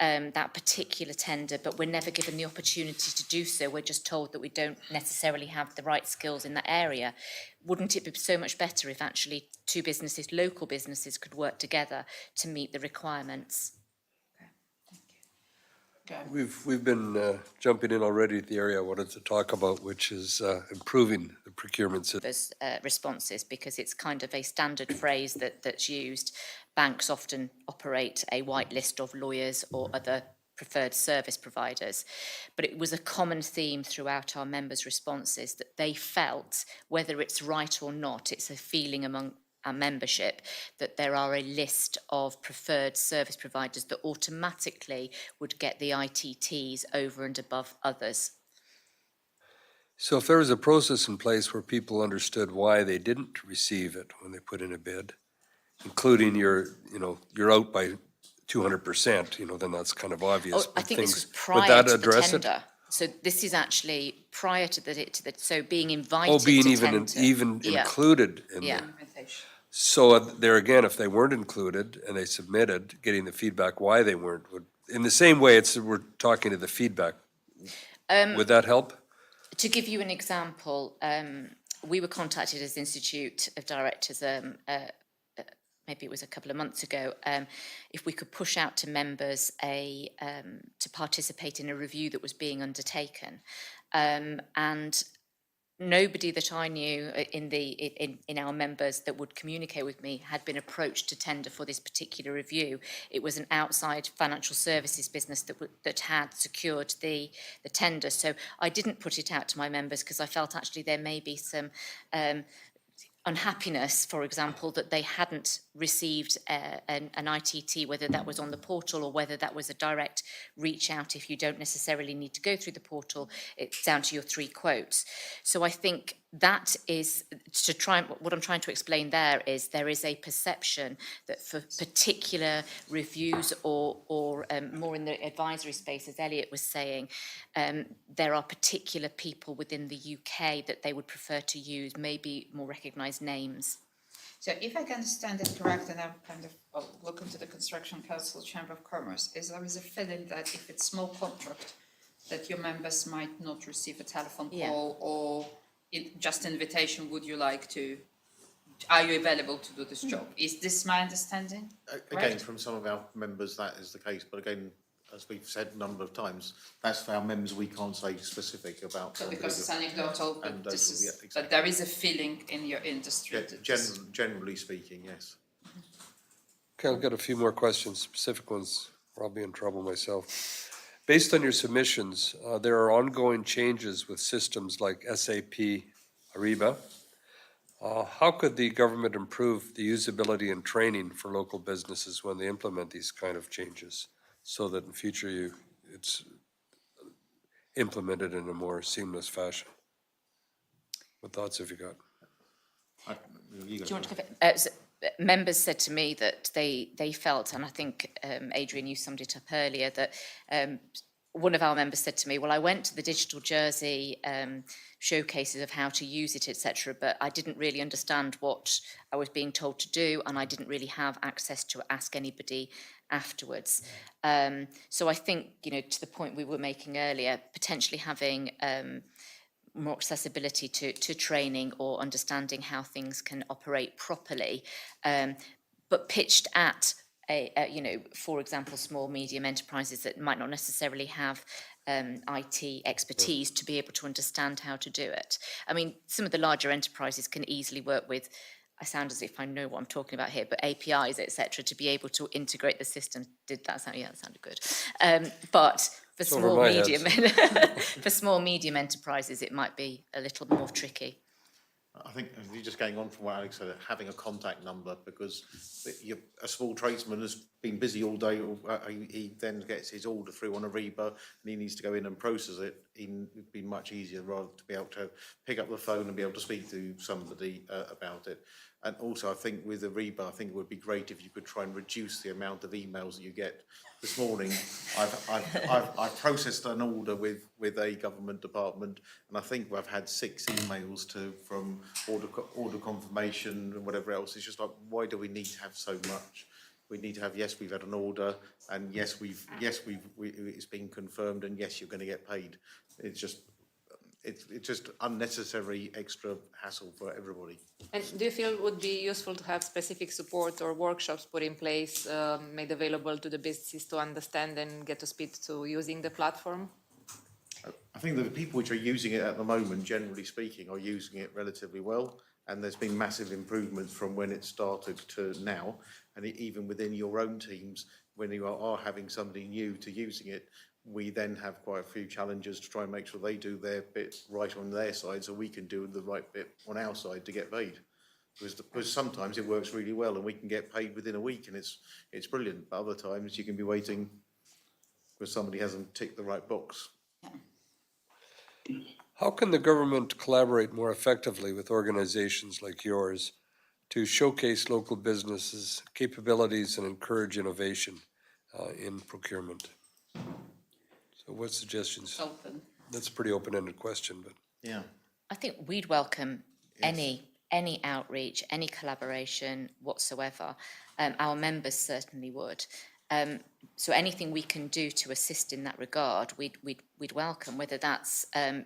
that particular tender, but we're never given the opportunity to do so. We're just told that we don't necessarily have the right skills in that area. Wouldn't it be so much better if actually 2 businesses, local businesses, could work together to meet the requirements? We've been jumping in already at the area I wanted to talk about, which is improving the procurement system. As responses, because it's kind of a standard phrase that's used. Banks often operate a white list of lawyers or other preferred service providers. But it was a common theme throughout our members' responses that they felt, whether it's right or not, it's a feeling among our membership that there are a list of preferred service providers that automatically would get the ITTs over and above others. So if there was a process in place where people understood why they didn't receive it when they put in a bid, including you're out by 200%, then that's kind of obvious. I but think this was would prior that to the address it? tender. So this is actually prior to the so being invited Oh, being to even tender. Yeah. included in Yeah. the. So there again, if they weren't included and they submitted, getting the feedback why they weren't, would, in the same way, we're talking to the feedback. Would that help? To give you an example, we were contacted as Institute of Directors, maybe it was a couple of months ago, if we could push out to members to participate in a review that was being undertaken. And nobody that I knew in our members that would communicate with me had been approached to tender for this particular review. It was an outside financial services business that had secured the tender. So I didn't put it out to my members because I felt actually there may be some unhappiness, for example, that they hadn't received an ITT, whether that was on the portal or whether that was a direct reach out. If you don't necessarily need to go through the portal, it's down to your 3 quotes. So I think that is what I'm trying to explain there is a perception that for particular reviews or more in the advisory space, as Elliot was saying, there are particular people within the UK that they would prefer to use, maybe more recognised names. So if I can understand it correct, and I'm kind of looking to the Construction Council Chamber of Commerce, is there is a feeling that if it's small contract, that your members might not receive a telephone call or just invitation, would you like to, are you available to do this job? Is this my understanding? Again, from some of our members, that is the case, but again, as we've said a number of times, that's for our members, we can't say specific about. So because it's anecdotal, but this is, yeah, exactly. but there is a feeling in your industry. Yeah, that this- generally speaking, yes. Okay, I've got a few more questions, specific ones, or I'll be in trouble myself. Based on your submissions, there are ongoing changes with systems like SAP Ariba. How could the government improve the usability and training for local businesses when they implement these kind of changes so that in future it's implemented in a more seamless fashion? What thoughts have you got? Do you want to go? Members said to me that they felt, and I think Adrian, you summed it up earlier, that one of our members said to me, well, I went to the Digital Jersey showcases of how to use it, etc., but I didn't really understand what I was being told to do, and I didn't really have access to ask anybody afterwards. So I think, to the point we were making earlier, potentially having more accessibility to training or understanding how things can operate properly, but pitched at for example, small, medium enterprises that might not necessarily have IT expertise to be able to understand how to do it. I mean, some of the larger enterprises can easily work with, I sound as if I know what I'm talking about here, but APIs, etc., to be able to integrate the system. Did that sound? Yeah, that sounded good. But for small, medium enterprises, it might be a little more tricky. I think, you're just going on from what Alex said, having a contact number, because a small tradesman has been busy all day, he then gets his order through on Ariba and he needs to go in and process it. It'd be much easier rather to be able to pick up the phone and be able to speak to somebody about it. And also, I think with Ariba, I think it would be great if you could try and reduce the amount of emails that you get. This morning, I've processed an order with a government department, and I think I've had 6 emails from order confirmation and whatever else. It's just like, why do we need to have so much? We need to have, yes, we've had an order, and yes, it's been confirmed, and yes, you're going to get paid. It's just unnecessary extra hassle for everybody. And do you feel it would be useful to have specific support or workshops put in place, made available to the businesses to understand and get to speed to using the platform? I think that the people which are using it at the moment, generally speaking, are using it relatively well. And there's been massive improvements from when it started to now. And even within your own teams, when you are having somebody new to using it, we then have quite a few challenges to try and make sure they do their bit right on their side, so we can do the right bit on our side to get paid. Because sometimes it works really well and we can get paid within a week and it's brilliant. But other times you can be waiting because somebody hasn't ticked the right box. How can the government collaborate more effectively with organizations like yours to showcase local businesses' capabilities and encourage innovation in procurement? So what suggestions? Open. That's a pretty open-ended question, but. Yeah. I think we'd welcome any outreach, any collaboration whatsoever. Our members certainly would. So anything we can do to assist in that regard, we'd welcome, whether that's a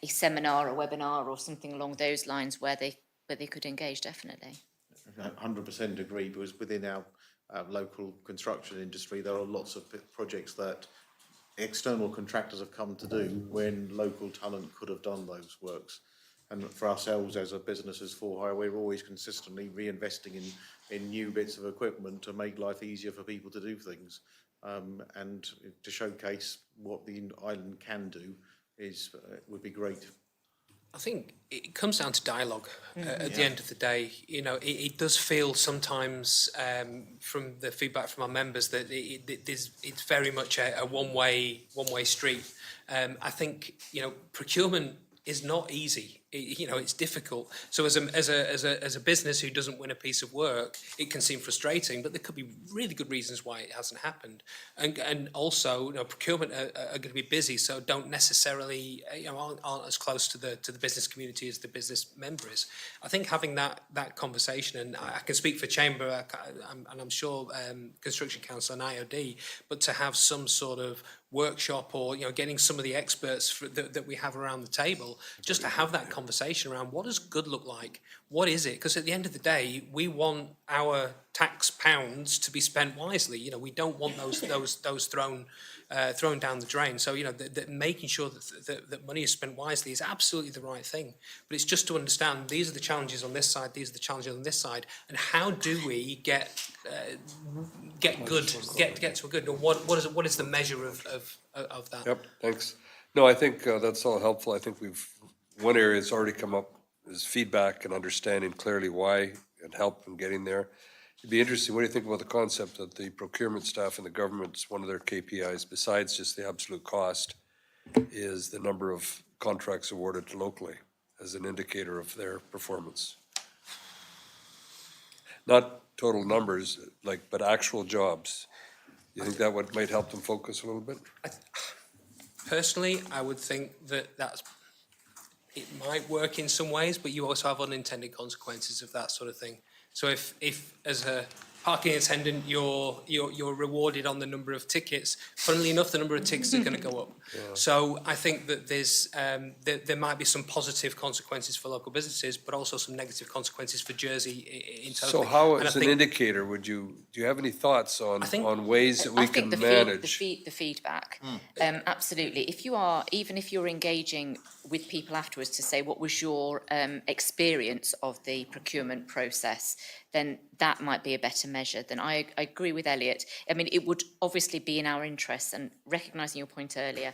seminar, a webinar, or something along those lines where they could engage. Definitely. 100% agree, because within our local construction industry, there are lots of projects that external contractors have come to do when local talent could have done those works. And for ourselves as a business as For Hire, we're always consistently reinvesting in new bits of equipment to make life easier for people to do things. And to showcase what the island can do would be great. I think it comes down to dialogue at the end of the day. You know, it does feel sometimes from the feedback from our members that it's very much a one-way street. I think, procurement is not easy. It's difficult. So as a business who doesn't win a piece of work, it can seem frustrating, but there could be really good reasons why it hasn't happened. And also, procurement are going to be busy, so don't necessarily, aren't as close to the business community as the business member is. I think having that conversation, and I can speak for Chamber, and I'm sure Construction Council and IoD, but to have some sort of workshop or getting some of the experts that we have around the table, just to have that conversation around what does good look like, what is it, because at the end of the day we want our tax pounds to be spent wisely. We don't want those thrown down the drain. So making sure that money is spent wisely is absolutely the right thing, but it's just to understand these are the challenges on this side, these are the challenges on this side, and how do we get to a good, or what is the measure of that? Yep, thanks. No, I think that's all helpful. I think one area that's already come up is feedback and understanding clearly why and help in getting there. It'd be interesting, what do you think about the concept that the procurement staff and the government's, one of their KPIs, besides just the absolute cost, is the number of contracts awarded locally as an indicator of their performance? Not total numbers, but actual jobs. You think that might help them focus a little bit? Personally, I would think it might work in some ways, but you also have unintended consequences of that sort of thing. So if as a parking attendant you're rewarded on the number of tickets, funnily enough the number of tickets are going to go up. Yeah. So I think that there might be some positive consequences for local businesses, but also some negative consequences for Jersey in total. So how, as an indicator, do you have any thoughts on ways that we can manage? The feedback, absolutely. Even if you're engaging with people afterwards to say what was your experience of the procurement process, then that might be a better measure. Then I agree with Elliot. I mean, it would obviously be in our interests, and recognising your point earlier,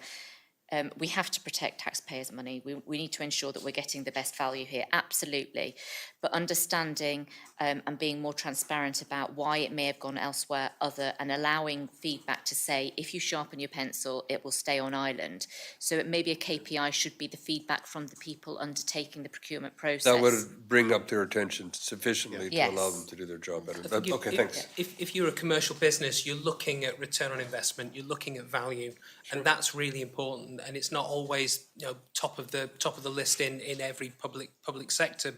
we have to protect taxpayers' money. We need to ensure that we're getting the best value here, absolutely. But understanding and being more transparent about why it may have gone elsewhere and allowing feedback to say, if you sharpen your pencil, it will stay on island. So it maybe a KPI should be the feedback from the people undertaking the procurement process. That would bring up their attention sufficiently to allow them to do their job better. Okay, thanks. If you're a commercial business, you're looking at return on investment, you're looking at value, and that's really important. And it's not always top of the list in every public sector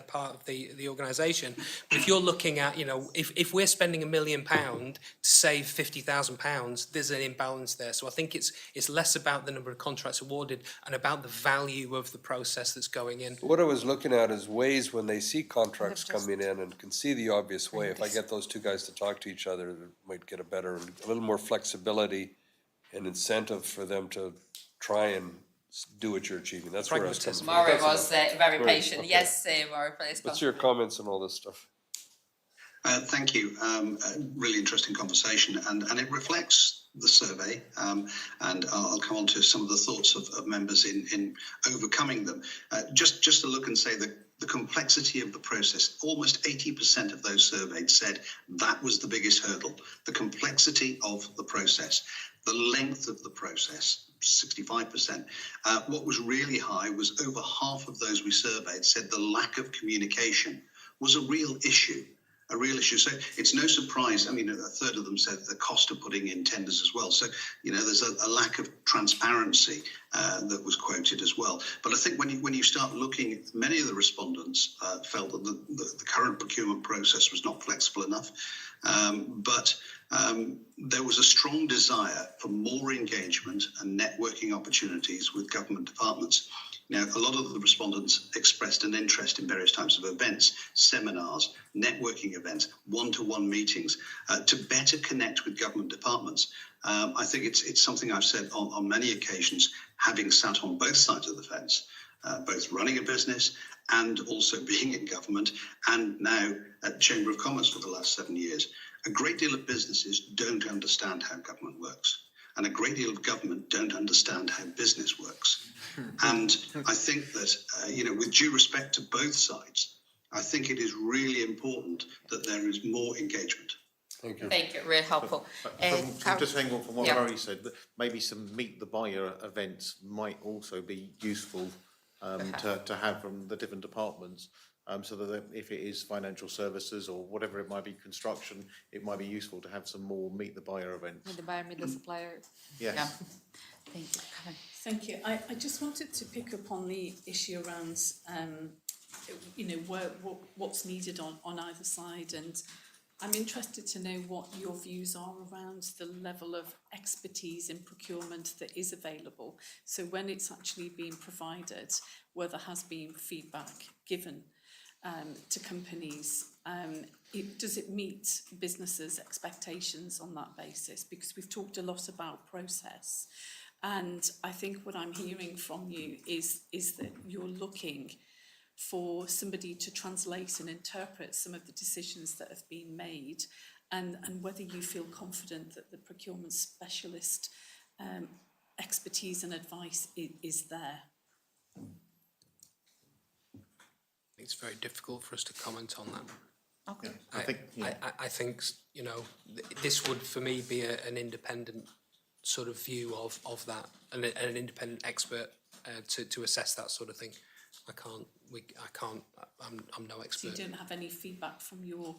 part of the organisation. But if you're looking at if we're spending £1 million to save £50,000, there's an imbalance there. So I think it's less about the number of contracts awarded and about the value of the process that's going in. What I was looking at is ways when they see contracts coming in and can see the obvious way. If I get those two guys to talk to each other, it might get a little more flexibility and incentive for them to try and do what you're achieving. That's where I was coming from. Mauro That's was enough. very Great, patient. okay. Yes, Mauro, please. What's your comments on all this stuff? Thank you. A really interesting conversation, and it reflects the survey. And I'll come on to some of the thoughts of members in overcoming them. Just to look and say that the complexity of the process, almost 80% of those surveyed said that was the biggest hurdle. The complexity of the process, the length of the process, 65%. What was really high was over half of those we surveyed said the lack of communication was a real issue. A real issue. So it's no surprise. I mean, a third of them said the cost of putting in tenders as well. So, there's a lack of transparency that was quoted as well. But I think when you start looking, many of the respondents felt that the current procurement process was not flexible enough. But there was a strong desire for more engagement and networking opportunities with government departments. Now, a lot of the respondents expressed an interest in various types of events, seminars, networking events, one-to-one meetings, to better connect with government departments. I think it's something I've said on many occasions, having sat on both sides of the fence, both running a business and also being in government, and now at Chamber of Commerce for the last 7 years. A great deal of businesses don't understand how government works. And a great deal of government don't understand how business works. And I think that, with due respect to both sides, I think it is really important that there is more engagement. Thank you. Thank you, really helpful. Just saying from what yeah. Murray said, that maybe some meet the buyer events might also be useful to have from the different departments. So that if it is financial services or whatever it might be, construction, it might be useful to have some more meet the buyer events. Meet the buyer, meet the supplier. Yes. Yeah. Thank you. Karen. Thank you. I just wanted to pick up on the issue around, what's needed on either side, and I'm interested to know what your views are around the level of expertise in procurement that is available. So when it's actually being provided, where there has been feedback given to companies, does it meet businesses' expectations on that basis? Because we've talked a lot about process, and I think what I'm hearing from you is that you're looking for somebody to translate and interpret some of the decisions that have been made, and whether you feel confident that the procurement specialist expertise and advice is there. It's very difficult for us to comment on that. Okay. I think this would for me be an independent sort of view of that, and an independent expert to assess that sort of thing. I'm no expert. So you don't have any feedback from your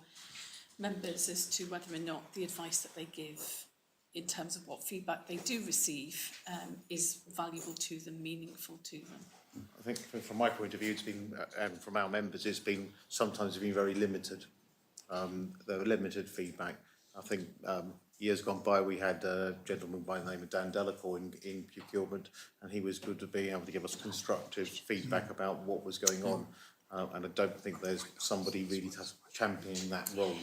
members as to whether or not the advice that they give, in terms of what feedback they do receive, is valuable to them, meaningful to them? I think from my point of view, it's been, and from our members, sometimes been very limited. There were limited feedback. I think years gone by, we had a gentleman by the name of Dan Delacour in procurement, and he was good at being able to give us constructive feedback about what was going on. And I don't think there's somebody really championing that role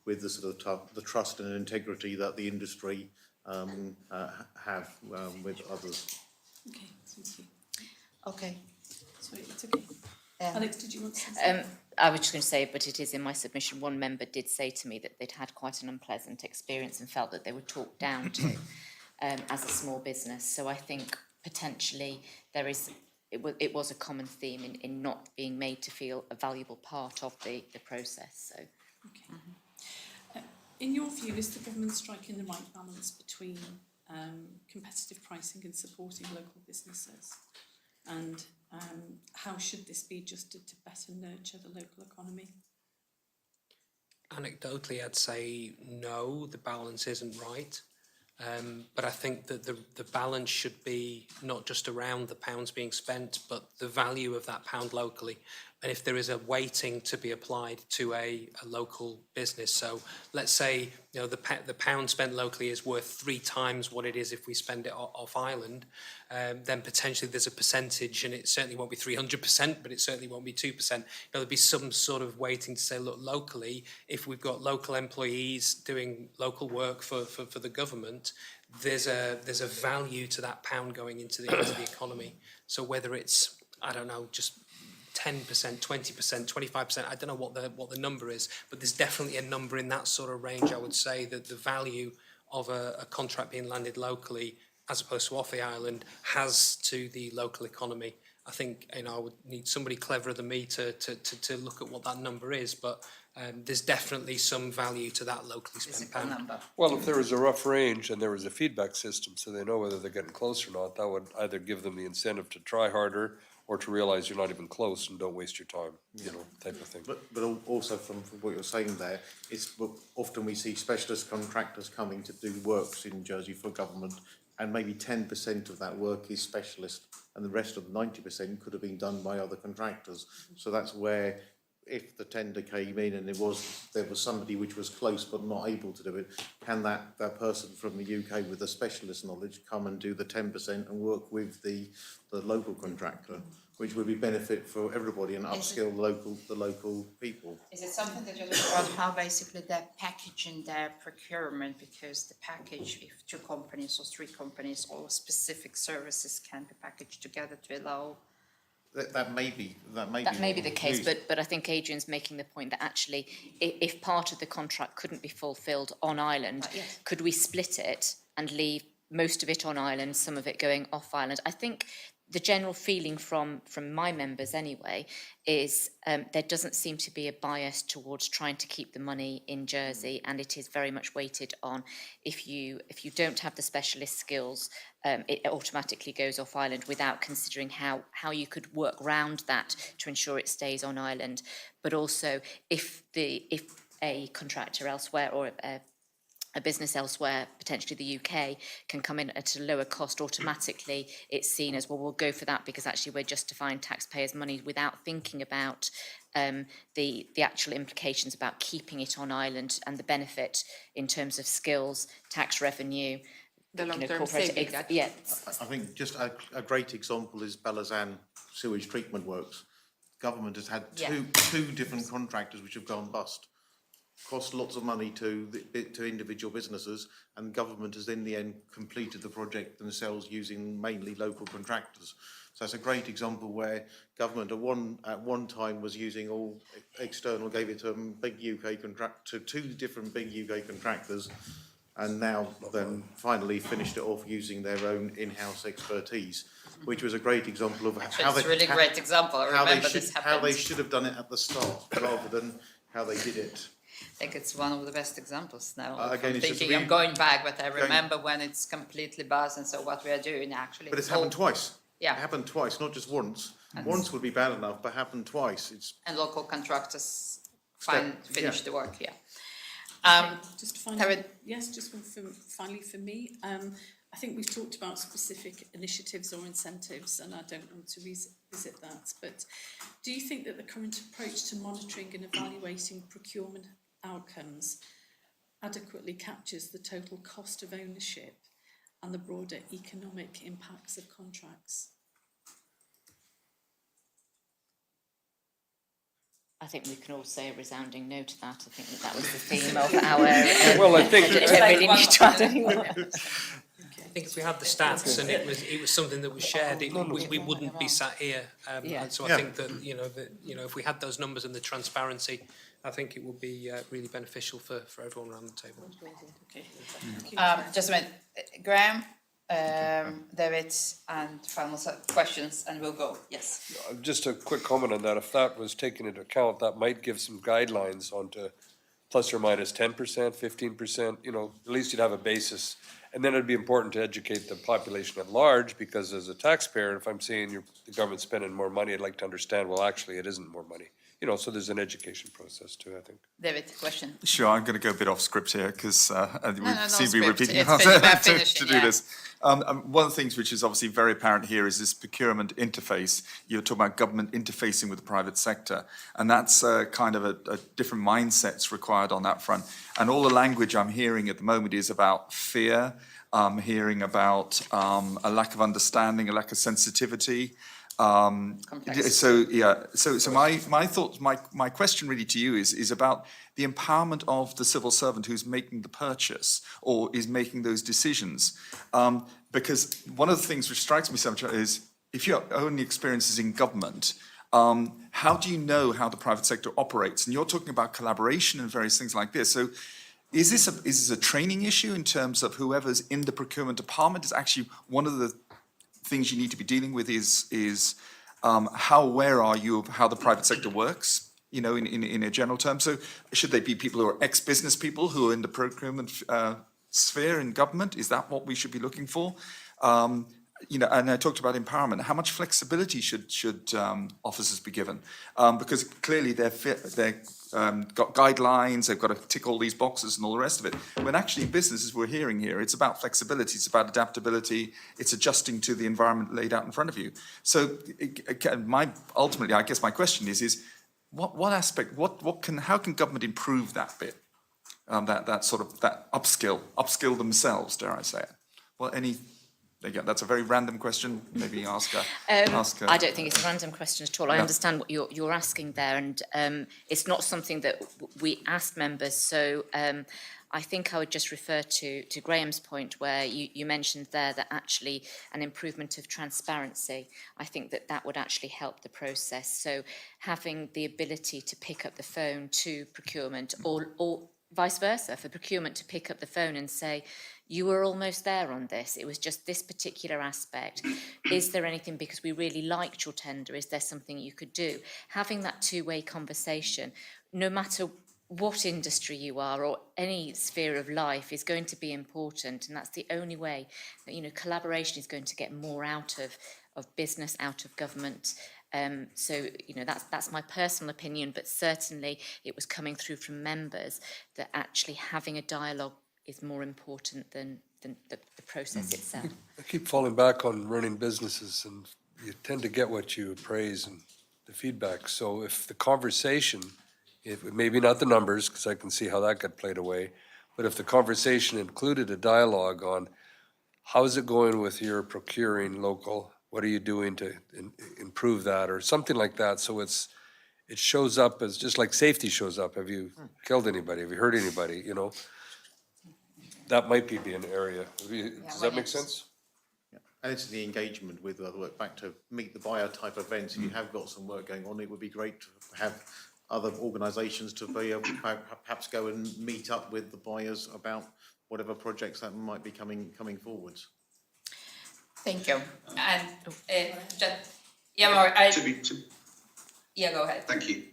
with the sort of the trust and integrity that the industry have with others. Okay, thank you. Okay. Sorry, it's okay. Alex, did you want to say? I was just going to say, but it is in my submission, one member did say to me that they'd had quite an unpleasant experience and felt that they were talked down to as a small business. So I think potentially it was a common theme in not being made to feel a valuable part of the process. So. Okay. In your view, is the government striking the right balance between competitive pricing and supporting local businesses? And how should this be adjusted to better nurture the local economy? Anecdotally, I'd say no, the balance isn't right. But I think that the balance should be not just around the pounds being spent, but the value of that pound locally. And if there is a weighting to be applied to a local business, so let's say the pound spent locally is worth 3 times what it is if we spend it off island, then potentially there's a percentage, and it certainly won't be 300%, but it certainly won't be 2%. There'll be some sort of weighting to say, look, locally, if we've got local employees doing local work for the government, there's a value to that pound going into the economy. So whether it's, I don't know, just 10%, 20%, 25%, I don't know what the number is, but there's definitely a number in that sort of range, I would say, that the value of a contract being landed locally as opposed to off the island has to the local economy. I think, you know, I would need somebody cleverer than me to look at what that number is, but there's definitely some value to that locally spent pound. Number. Well, if there was a rough range and there was a feedback system, so they know whether they're getting close or not, that would either give them the incentive to try harder or to realize you're not even close and don't waste your time, you know, type of thing. But also from what you're saying there, it's often we see specialist contractors coming to do works in Jersey for government, and maybe 10% of that work is specialist, and the rest of 90% could have been done by other contractors. So that's where, if the tender came in and there was somebody which was close but not able to do it, can that person from the UK with the specialist knowledge come and do the 10% and work with the local contractor, which would be benefit for everybody and upskill the local people. Is it something that you look about how basically they're packaging their procurement, because the package, if 2 companies or 3 companies or specific services can be packaged together to allow? That may be the case, but I think Adrian's making the point that actually, if part of the contract couldn't be fulfilled on island, could we split it and leave most of it on island, some of it going off island? I think the general feeling from my members anyway is there doesn't seem to be a bias towards trying to keep the money in Jersey, and it is very much weighted on if you don't have the specialist skills, it automatically goes off island without considering how you could work round that to ensure it stays on island. But also if a contractor elsewhere or a business elsewhere, potentially the UK, can come in at a lower cost, automatically it's seen as, well, we'll go for that because actually we're justifying taxpayers' money without thinking about the actual implications about keeping it on island and the benefit in terms of skills, tax revenue. The long-term savings. I think just a great example is Balazan sewage treatment works. Government has had two different contractors which have gone bust. Cost lots of money to individual businesses, and government has in the end completed the project themselves using mainly local contractors. So that's a great example where government at one time was using all external, gave it to to 2 different big UK contractors, and now then finally finished it off using their own in-house expertise, which was a great example of how they... It's a really great example. I remember this happened. How they should have done it at the start rather than how they did it. I think it's one of the best examples now. Again, I'm thinking I'm going back, but I remember when it's completely buzzed, and so what we are doing actually. But it's happened twice. Yeah. It happened twice, not just once. Once would be bad enough, but happened twice. And local contractors finish the work, Just finally, finally for me, I think we've talked about specific initiatives or incentives, and I don't want to revisit that, but do you think that the current approach to monitoring and evaluating procurement outcomes adequately captures the total cost of ownership and the broader economic impacts of contracts? I think we can all say a resounding no to that. I think that was the theme of our... Well, I think... I don't really need to add anyone else. I think if we had the stats and it was something that was shared, we wouldn't be sat here. And so I think that if we had those numbers and the transparency, I think it would be really beneficial for everyone around the table. Okay. just a minute, Graham, David, and final questions, and we'll go. Yes. Just a quick comment on that. If that was taken into account, that might give some guidelines onto plus or minus 10%, 15%, at least you'd have a basis. And then it'd be important to educate the population at large, because as a taxpayer, if I'm seeing the government spending more money, I'd like to understand, well, actually, it isn't more money. So there's an education process too, I think. David, question. Sure, I'm going to go a bit off script here because we seem to be script. repeating It's ourselves to do this. One of the things which is obviously very apparent here is this procurement interface. You're talking about government interfacing with the private sector, and that's kind of a different mindsets required on that front. And all the language I'm hearing at the moment is about fear. I'm hearing about a lack of understanding, a lack of sensitivity. Complexity. So my thoughts, my question really to you is about the empowerment of the civil servant who's making the purchase or is making those decisions. Because one of the things which strikes me sometimes is if your only experience is in government, how do you know how the private sector operates? And you're talking about collaboration and various things like this. So is this a training issue in terms of whoever's in the procurement department? Is actually one of the things you need to be dealing with is how aware are you of how the private sector works, you know, in a general term? So should they be people who are ex-business people who are in the procurement sphere in government? Is that what we should be looking for? You know, and I talked about empowerment. How much flexibility should officers be given? Because clearly they're got guidelines, they've got to tick all these boxes and all the rest of it. When actually in business, as we're hearing here, it's about flexibility, it's about adaptability, it's adjusting to the environment laid out in front of you. So ultimately, I guess my question is what aspect, how can government improve that bit? That sort of, that upskill themselves, dare I say it? Well, again, that's a very random question. Maybe ask her. I don't think it's a random question at all. I No. understand what you're asking there, and it's not something that we ask members. So I think I would just refer to Graham's point where you mentioned there that actually an improvement of transparency. I think that would actually help the process. So having the ability to pick up the phone to procurement or vice versa, for procurement to pick up the phone and say, you were almost there on this. It was just this particular aspect. Is there anything, because we really liked your tender, is there something you could do? Having that two-way conversation, no matter what industry you are or any sphere of life, is going to be important. And that's the only way that, you know, collaboration is going to get more out of business, out of government. So, you know, that's my personal opinion, but certainly it was coming through from members that actually having a dialogue is more important than the process itself. I keep falling back on running businesses, and you tend to get what you praise and the feedback. So if the conversation, maybe not the numbers, because I can see how that got played away, but if the conversation included a dialogue on how is it going with your procuring local, what are you doing to improve that, or something like that, so it shows up as, just like safety shows up. Have you killed anybody? Have you hurt anybody, you know? That might be an area. Does that make sense? And it's the engagement with other work, back to meet the buyer type events. If you have got some work going on, it would be great to have other organisations to be able to perhaps go and meet up with the buyers about whatever projects that might be coming forwards. Thank you. And go ahead. Thank you.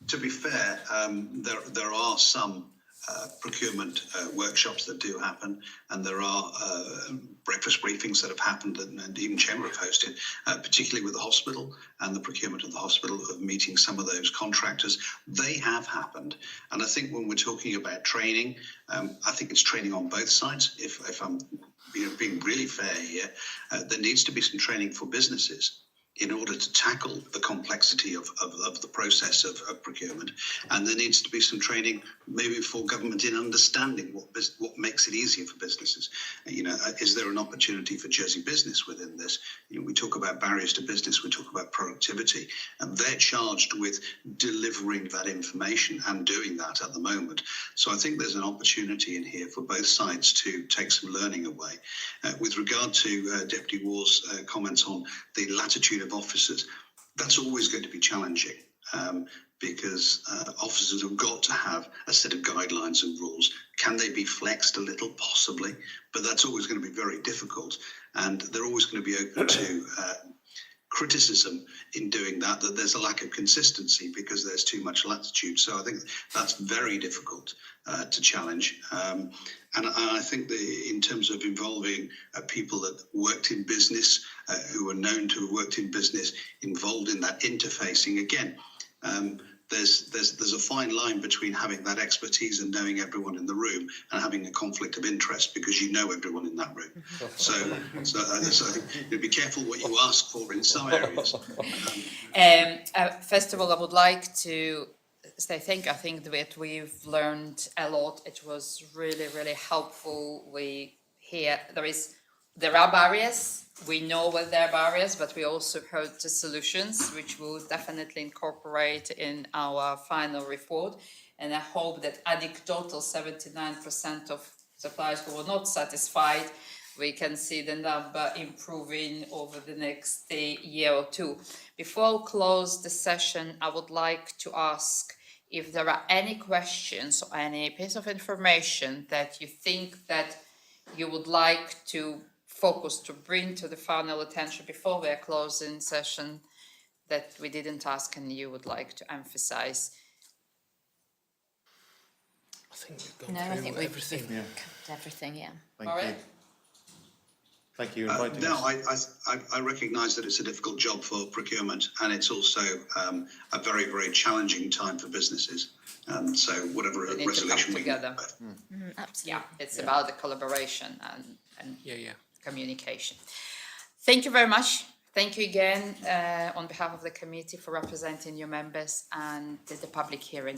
To be fair, there are some procurement workshops that do happen, and there are breakfast briefings that have happened, and even Chamber have hosted, particularly with the hospital and the procurement of the hospital, of meeting some of those contractors. They have happened, and I think when we're talking about training, I think it's training on both sides. If I'm being really fair here, there needs to be some training for businesses in order to tackle the complexity of the process of procurement. And there needs to be some training maybe for government in understanding what makes it easier for businesses. You know, is there an opportunity for Jersey business within this? You know, we talk about barriers to business, we talk about productivity, and they're charged with delivering that information and doing that at the moment. So I think there's an opportunity in here for both sides to take some learning away. With regard to Deputy Waugh's comments on the latitude of officers, that's always going to be challenging because officers have got to have a set of guidelines and rules. Can they be flexed a little? Possibly, but that's always going to be very difficult, and they're always going to be open to criticism in doing that there's a lack of consistency because there's too much latitude. So I think that's very difficult to challenge. And I think in terms of involving people that worked in business, who are known to have worked in business, involved in that interfacing, again, there's a fine line between having that expertise and knowing everyone in the room and having a conflict of interest because you know everyone in that room. So be careful what you ask for in some areas. First of all, I would like to say thank you. I think that we've learned a lot. It was really, really helpful. There is there are barriers. We know what there are barriers, but we also heard the solutions, which we'll definitely incorporate in our final report. And I hope that anecdotal 79% of suppliers who were not satisfied, we can see the number improving over the next year or two. Before I close the session, I would like to ask if there are any questions or any piece of information that you think that you would like to focus, to bring to the final attention before we are closing session that we didn't ask and you would like to emphasize. I think we've gone No, I through think we've everything. covered everything, yeah. Thank All you. right. Thank you for inviting No, us. I recognise that it's a difficult job for procurement, and it's also a very, very challenging time for businesses. So whatever We need to resolution come we can together. Absolutely. Yeah, it's about the collaboration and Yeah. communication. Thank you very much. Thank you again on behalf of the committee for representing your members and the public hearing.